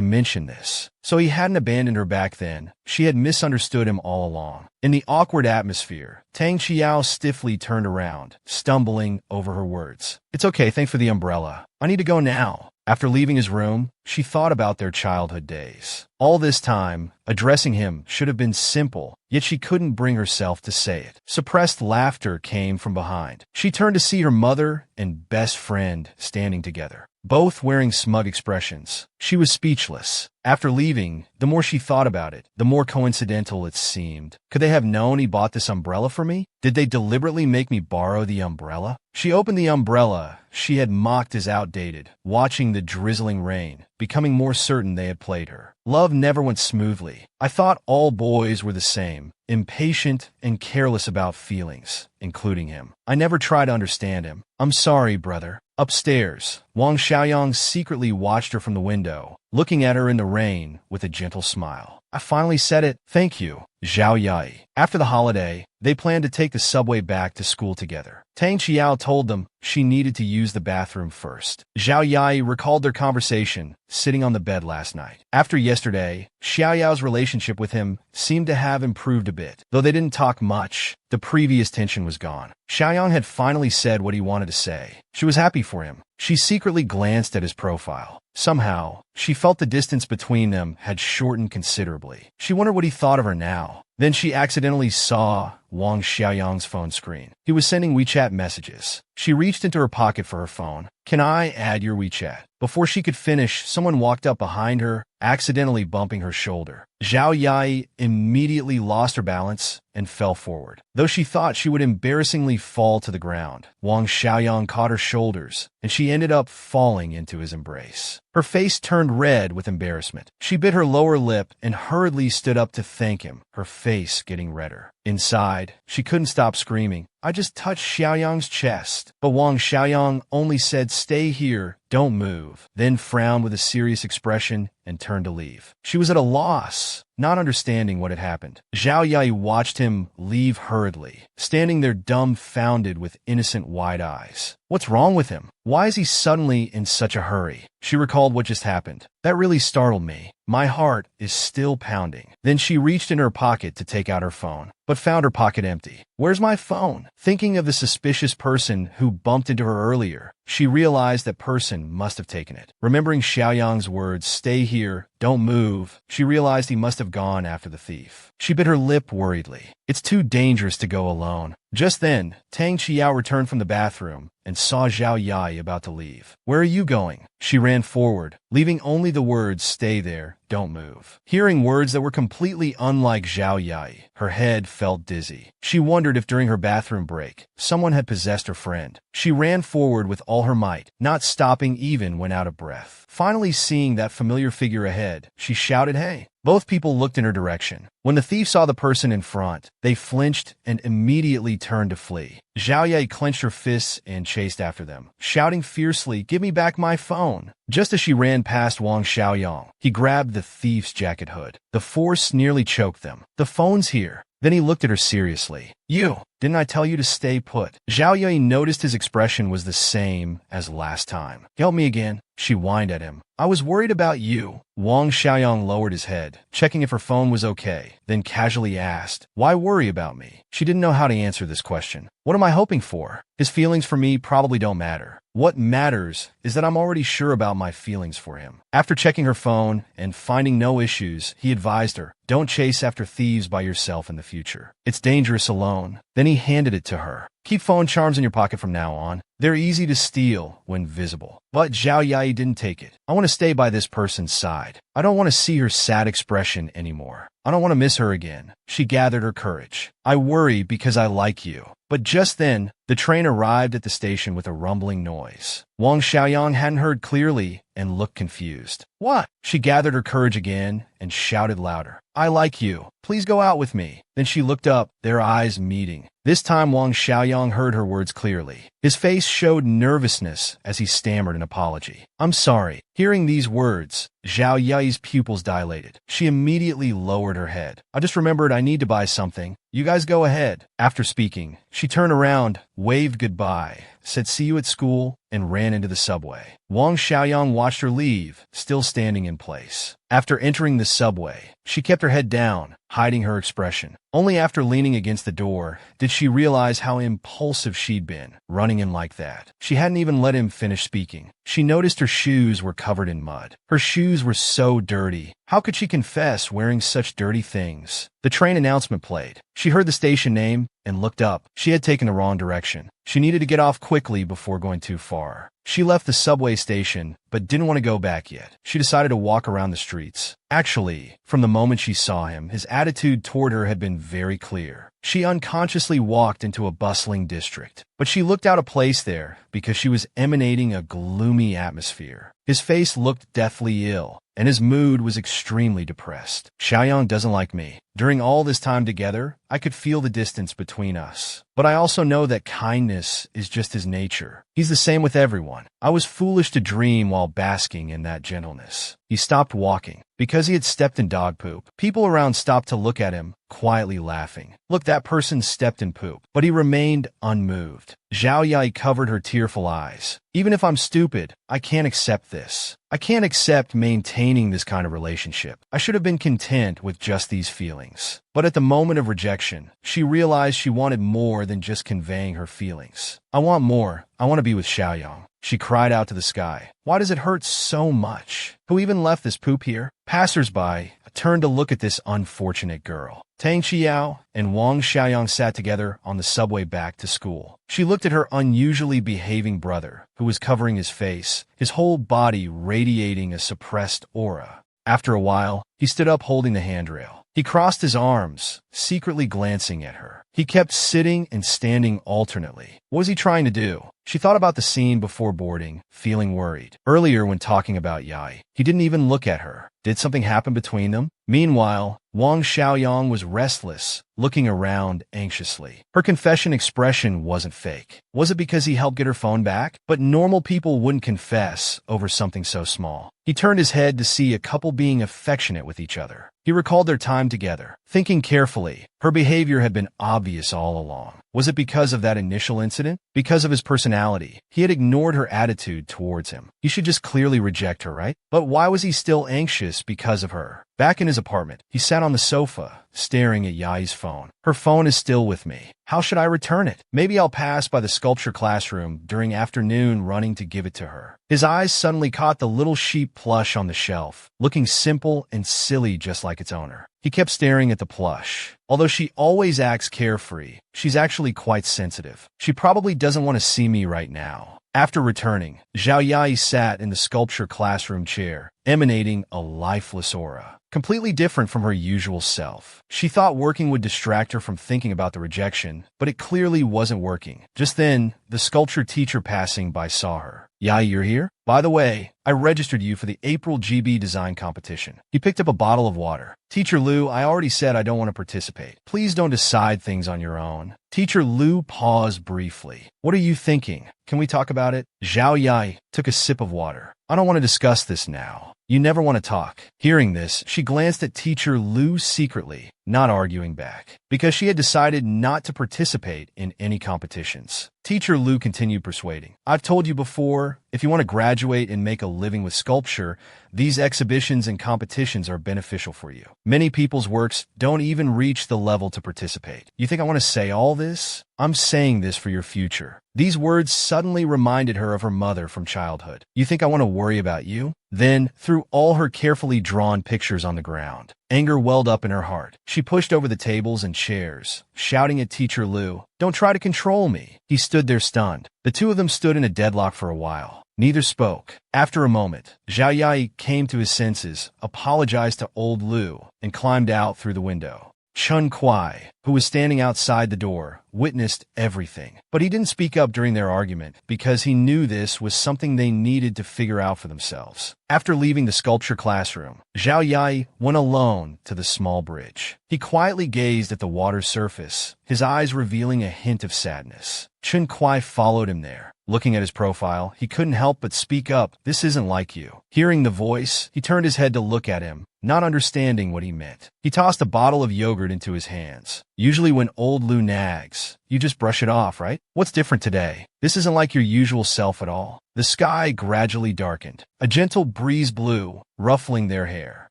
S1: mention this, so he hadn't abandoned her back then. She had misunderstood him all along. In the awkward atmosphere, Tang Qiao stiffly turned around, stumbling over her words. "It's okay, thanks for the umbrella. I need to go now." After leaving his room, she thought about their childhood days. All this time, addressing him should have been simple, yet she couldn't bring herself to say it. Suppressed laughter came from behind. She turned to see her mother and best friend standing together. both wearing smug expressions. She was speechless. After leaving, the more she thought about it, the more coincidental it seemed. Could they have known he bought this umbrella for me? Did they deliberately make me borrow the umbrella? She opened the umbrella she had mocked as outdated, watching the drizzling rain, becoming more certain they had played her. Love never went smoothly. I thought all boys were the same, impatient and careless about feelings, including him. I never tried to understand him. I'm sorry, brother. Upstairs, Wang Xiaoyang secretly watched her from the window, looking at her in the rain with a gentle smile. I finally said it. Thank you, Zhao Yai. After the holiday, they planned to take the subway back to school together. Tang Qiao told them she needed to use the bathroom first. Zhao Yai recalled their conversation, sitting on the bed last night. After yesterday, Xiaoyao's relationship with him seemed to have improved a bit. Though they didn't talk much, the previous tension was gone. Xiaoyang had finally said what he wanted to say. She was happy for him. She secretly glanced at his profile. Somehow, she felt the distance between them had shortened considerably. She wondered what he thought of her now. Then she accidentally saw Wang Xiaoyang's phone screen. He was sending WeChat messages. She reached into her pocket for her phone. Can I add your WeChat? Before she could finish, someone walked up behind her, accidentally bumping her shoulder. Zhao Yai immediately lost her balance and fell forward. Though she thought she would embarrassingly fall to the ground, Wang Xiaoyang caught her shoulders, and she ended up falling into his embrace. Her face turned red with embarrassment. She bit her lower lip and hurriedly stood up to thank him, her face getting redder. Inside, she couldn't stop screaming. I just touched Xiaoyang's chest. But Wang Xiaoyang only said, stay here, don't move, then frowned with a serious expression and turned to leave. She was at a loss, not understanding what had happened. Zhao Yai watched him leave hurriedly, standing there dumbfounded with innocent wide eyes. What's wrong with him? Why is he suddenly in such a hurry? She recalled what just happened. That really startled me. My heart is still pounding. Then she reached in her pocket to take out her phone, but found her pocket empty. Where's my phone? Thinking of the suspicious person who bumped into her earlier, she realized that person must have taken it. Remembering Xiaoyang's words, stay here, don't move, she realized he must have gone after the thief. She bit her lip worriedly. It's too dangerous to go alone. Just then, Tang Qiao returned from the bathroom and saw Zhao Yai about to leave. Where are you going? She ran forward, leaving only the words, stay there, don't move. Hearing words that were completely unlike Zhao Yai, her head felt dizzy. She wondered if during her bathroom break, someone had possessed her friend. She ran forward with all her might, not stopping even when out of breath. Finally seeing that familiar figure ahead, she shouted, hey. Both people looked in her direction. When the thief saw the person in front, they flinched and immediately turned to flee. Zhao Yai clenched her fists and chased after them, shouting fiercely, give me back my phone. Just as she ran past Wang Xiaoyang, he grabbed the thief's jacket hood. The force nearly choked them. The phone's here. Then he looked at her seriously. You, didn't I tell you to stay put? Zhao Yai noticed his expression was the same as last time. Help me again. She whined at him. I was worried about you. Wang Xiaoyang lowered his head, checking if her phone was okay, then casually asked, why worry about me? She didn't know how to answer this question. What am I hoping for? His feelings for me probably don't matter. What matters is that I'm already sure about my feelings for him. After checking her phone and finding no issues, he advised her, don't chase after thieves by yourself in the future. It's dangerous alone. Then he handed it to her. Keep phone charms in your pocket from now on. They're easy to steal when visible. But Zhao Yai didn't take it. I want to stay by this person's side. I don't want to see her sad expression anymore. I don't want to miss her again. She gathered her courage. I worry because I like you. But just then, the train arrived at the station with a rumbling noise. Wang Xiaoyang hadn't heard clearly and looked confused. What? She gathered her courage again and shouted louder. I like you. Please go out with me. Then she looked up, their eyes meeting. This time Wang Xiaoyang heard her words clearly. His face showed nervousness as he stammered an apology. I'm sorry. Hearing these words, Zhao Yai's pupils dilated. She immediately lowered her head. I just remembered I need to buy something. You guys go ahead. After speaking, she turned around, waved goodbye, said see you at school, and ran into the subway. Wang Xiaoyang watched her leave, still standing in place. After entering the subway, she kept her head down, hiding her expression. Only after leaning against the door did she realize how impulsive she'd been, running in like that. She hadn't even let him finish speaking. She noticed her shoes were covered in mud. Her shoes were so dirty. How could she confess wearing such dirty things? The train announcement played. She heard the station name and looked up. She had taken the wrong direction. She needed to get off quickly before going too far. She left the subway station, but didn't want to go back yet. She decided to walk around the streets. Actually, from the moment she saw him, his attitude toward her had been very clear. She unconsciously walked into a bustling district, but she looked out of place there because she was emanating a gloomy atmosphere. His face looked deathly ill, and his mood was extremely depressed. Xiaoyang doesn't like me. During all this time together, I could feel the distance between us. But I also know that kindness is just his nature. He's the same with everyone. I was foolish to dream while basking in that gentleness. He stopped walking. Because he had stepped in dog poop, people around stopped to look at him, quietly laughing. Look, that person stepped in poop. But he remained unmoved. Zhao Yai covered her tearful eyes. Even if I'm stupid, I can't accept this. I can't accept maintaining this kind of relationship. I should have been content with just these feelings. But at the moment of rejection, she realized she wanted more than just conveying her feelings. I want more. I want to be with Xiaoyang. She cried out to the sky. Why does it hurt so much? Who even left this poop here? Passers-by turned to look at this unfortunate girl. Tang Xiao and Wang Xiaoyang sat together on the subway back to school. She looked at her unusually behaving brother, who was covering his face, his whole body radiating a suppressed aura. After a while, he stood up holding the handrail. He crossed his arms, secretly glancing at her. He kept sitting and standing alternately. What was he trying to do? She thought about the scene before boarding, feeling worried. Earlier, when talking about Yai, he didn't even look at her. Did something happen between them? Meanwhile, Wang Xiaoyang was restless, looking around anxiously. Her confession expression wasn't fake. Was it because he helped get her phone back? But normal people wouldn't confess over something so small. He turned his head to see a couple being affectionate with each other. He recalled their time together. Thinking carefully, her behavior had been obvious all along. Was it because of that initial incident? Because of his personality? He had ignored her attitude towards him. He should just clearly reject her, right? But why was he still anxious because of her? Back in his apartment, he sat on the sofa, staring at Yai's phone. Her phone is still with me. How should I return it? Maybe I'll pass by the sculpture classroom during afternoon running to give it to her. His eyes suddenly caught the little sheep plush on the shelf, looking simple and silly just like its owner. He kept staring at the plush. Although she always acts carefree, she's actually quite sensitive. She probably doesn't want to see me right now. After returning, Zhao Yai sat in the sculpture classroom chair, emanating a lifeless aura, completely different from her usual self. She thought working would distract her from thinking about the rejection, but it clearly wasn't working. Just then, the sculpture teacher passing by saw her. Yai, you're here? By the way, I registered you for the April GB design competition. He picked up a bottle of water. Teacher Lu, I already said I don't want to participate. Please don't decide things on your own. Teacher Lu paused briefly. What are you thinking? Can we talk about it? Zhao Yai took a sip of water. I don't want to discuss this now. You never want to talk. Hearing this, she glanced at Teacher Lu secretly, not arguing back, because she had decided not to participate in any competitions. Teacher Lu continued persuading. I've told you before, if you want to graduate and make a living with sculpture, these exhibitions and competitions are beneficial for you. Many people's works don't even reach the level to participate. You think I want to say all this? I'm saying this for your future. These words suddenly reminded her of her mother from childhood. You think I want to worry about you? Then, through all her carefully drawn pictures on the ground, anger welled up in her heart. She pushed over the tables and chairs, shouting at Teacher Lu, "Don't try to control me." He stood there stunned. The two of them stood in a deadlock for a while. Neither spoke. After a moment, Zhao Yai came to his senses, apologized to old Lu, and climbed out through the window. Chun Kuai, who was standing outside the door, witnessed everything. But he didn't speak up during their argument because he knew this was something they needed to figure out for themselves. After leaving the sculpture classroom, Zhao Yai went alone to the small bridge. He quietly gazed at the water's surface, his eyes revealing a hint of sadness. Chun Kuai followed him there. Looking at his profile, he couldn't help but speak up, "This isn't like you." Hearing the voice, he turned his head to look at him, not understanding what he meant. He tossed a bottle of yogurt into his hands. Usually when old Lu nags, you just brush it off, right? What's different today? This isn't like your usual self at all. The sky gradually darkened. A gentle breeze blew, ruffling their hair.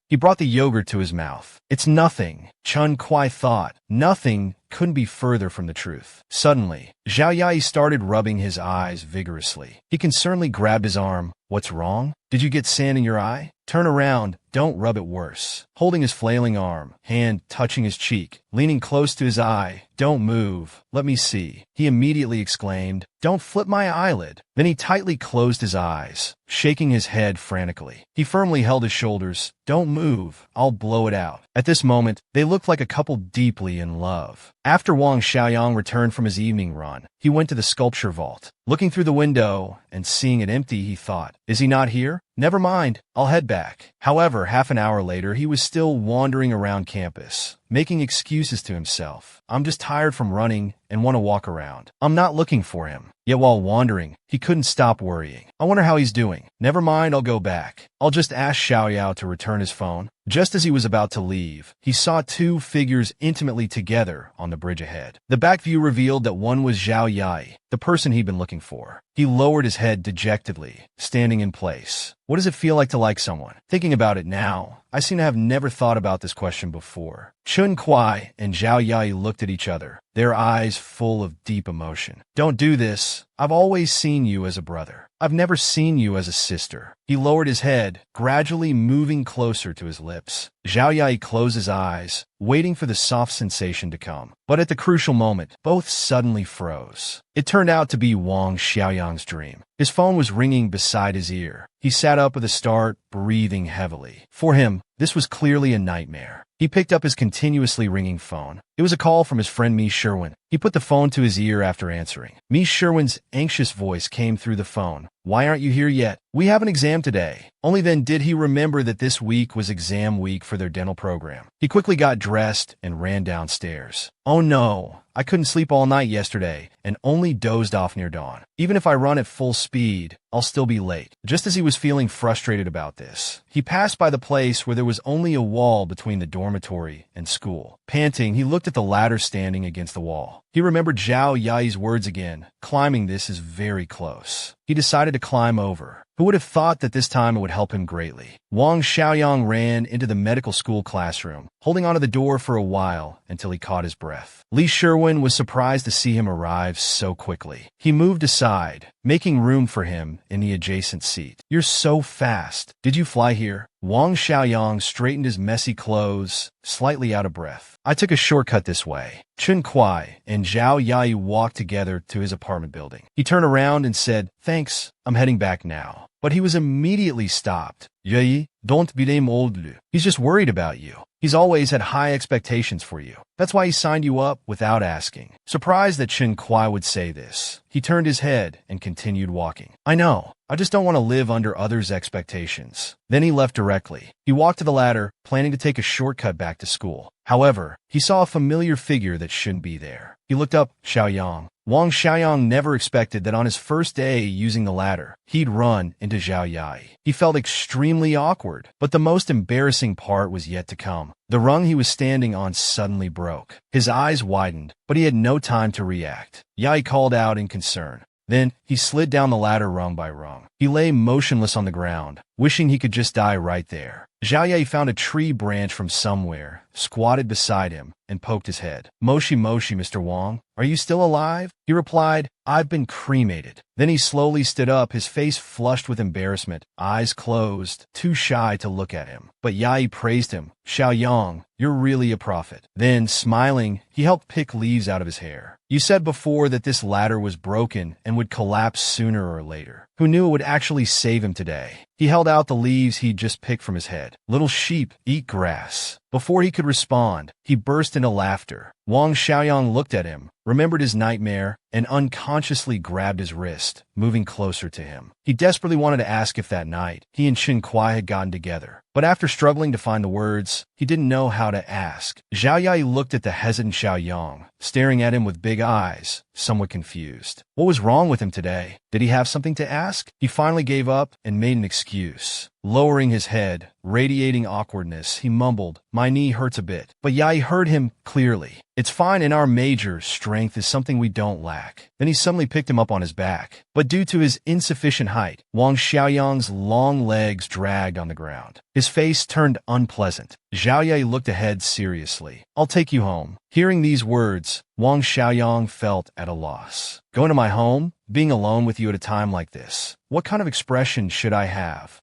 S1: He brought the yogurt to his mouth. It's nothing, Chun Kuai thought. Nothing couldn't be further from the truth. Suddenly, Zhao Yai started rubbing his eyes vigorously. He concernedly grabbed his arm. What's wrong? Did you get sand in your eye? Turn around, don't rub it worse. Holding his flailing arm, hand touching his cheek, leaning close to his eye. Don't move. Let me see. He immediately exclaimed, don't flip my eyelid. Then he tightly closed his eyes, shaking his head frantically. He firmly held his shoulders. Don't move. I'll blow it out. At this moment, they looked like a couple deeply in love. After Wang Xiaoyang returned from his evening run, he went to the sculpture vault. Looking through the window and seeing it empty, he thought, is he not here? Never mind, I'll head back. However, half an hour later, he was still wandering around campus, making excuses to himself. I'm just tired from running and want to walk around. I'm not looking for him. Yet while wandering, he couldn't stop worrying. I wonder how he's doing. Never mind, I'll go back. I'll just ask Xiao Yao to return his phone. Just as he was about to leave, he saw two figures intimately together on the bridge ahead. The back view revealed that one was Zhao Yai, the person he'd been looking for. He lowered his head dejectedly, standing in place. What does it feel like someone? Thinking about it now, I seem to have never thought about this question before. Chun Kuai and Zhao Yai looked at each other, their eyes full of deep emotion. Don't do this. I've always seen you as a brother. I've never seen you as a sister. He lowered his head, gradually moving closer to his lips. Zhao Yai closed his eyes, waiting for the soft sensation to come. But at the crucial moment, both suddenly froze. It turned out to be Wang Xiaoyang's dream. His phone was ringing beside his ear. He sat up with a start, breathing heavily. For him, this was clearly a nightmare. He picked up his continuously ringing phone. It was a call from his friend Mi Sherwin. He put the phone to his ear after answering. Mi Sherwin's anxious voice came through the phone. Why aren't you here yet? We have an exam today. Only then did he remember that this week was exam week for their dental program. He quickly got dressed and ran downstairs. Oh no, I couldn't sleep all night yesterday and only dozed off near dawn. Even if I run at full speed, I'll still be late. Just as he was feeling frustrated about this, he passed by the place where there was only a wall between the dormitory and school. Panting, he looked at the ladder standing against the wall. He remembered Zhao Yai's words again. Climbing this is very close. He decided to climb over. Who would have thought that this time it would help him greatly? Wang Xiaoyang ran into the medical school classroom, holding onto the door for a while until he caught his breath. Li Sherwin was surprised to see him arrive so quickly. He moved aside, making room for him in the adjacent seat. You're so fast. Did you fly here? Wang Xiaoyang straightened his messy clothes, slightly out of breath. I took a shortcut this way. Chun Kuai and Zhao Yai walked together to his apartment building. He turned around and said, thanks, I'm heading back now. But he was immediately stopped. Yai, don't blame old Lu. He's just worried about you. He's always had high expectations for you. That's why he signed you up without asking. Surprised that Chun Kuai would say this, he turned his head and continued walking. I know. I just don't want to live under others' expectations. Then he left directly. He walked to the ladder, planning to take a shortcut back to school. However, he saw a familiar figure that shouldn't be there. He looked up, Xiaoyang. Wang Xiaoyang never expected that on his first day using the ladder, he'd run into Zhao Yai. He felt extremely awkward, but the most embarrassing part was yet to come. The rung he was standing on suddenly broke. His eyes widened, but he had no time to react. Yai called out in concern. Then, he slid down the ladder rung by rung. He lay motionless on the ground, wishing he could just die right there. Zhao Yai found a tree branch from somewhere, squatted beside him, and poked his head. Moshi Moshi, Mr. Wang, are you still alive? He replied, I've been cremated. Then he slowly stood up, his face flushed with embarrassment, eyes closed, too shy to look at him. But Yai praised him. Xiaoyang, you're really a prophet. Then, smiling, he helped pick leaves out of his hair. You said before that this ladder was broken and would collapse sooner or later. Who knew it would actually save him today? He held out the leaves he'd just picked from his head. Little sheep, eat grass. Before he could respond, he burst into laughter. Wang Xiaoyang looked at him, remembered his nightmare, and unconsciously grabbed his wrist, moving closer to him. He desperately wanted to ask if that night he and Chun Kuai had gotten together. But after struggling to find the words, he didn't know how to ask. Zhao Yai looked at the hesitant Xiaoyang, staring at him with big eyes, somewhat confused. What was wrong with him today? Did he have something to ask? He finally gave up and made an excuse. Lowering his head, radiating awkwardness, he mumbled, my knee hurts a bit. But Yai heard him clearly. It's fine in our major, strength is something we don't lack. Then he suddenly picked him up on his back. But due to his insufficient height, Wang Xiaoyang's long legs dragged on the ground. His face turned unpleasant. Zhao Yai looked ahead seriously. I'll take you home. Hearing these words, Wang Xiaoyang felt at a loss. Going to my home? Being alone with you at a time like this? What kind of expression should I have?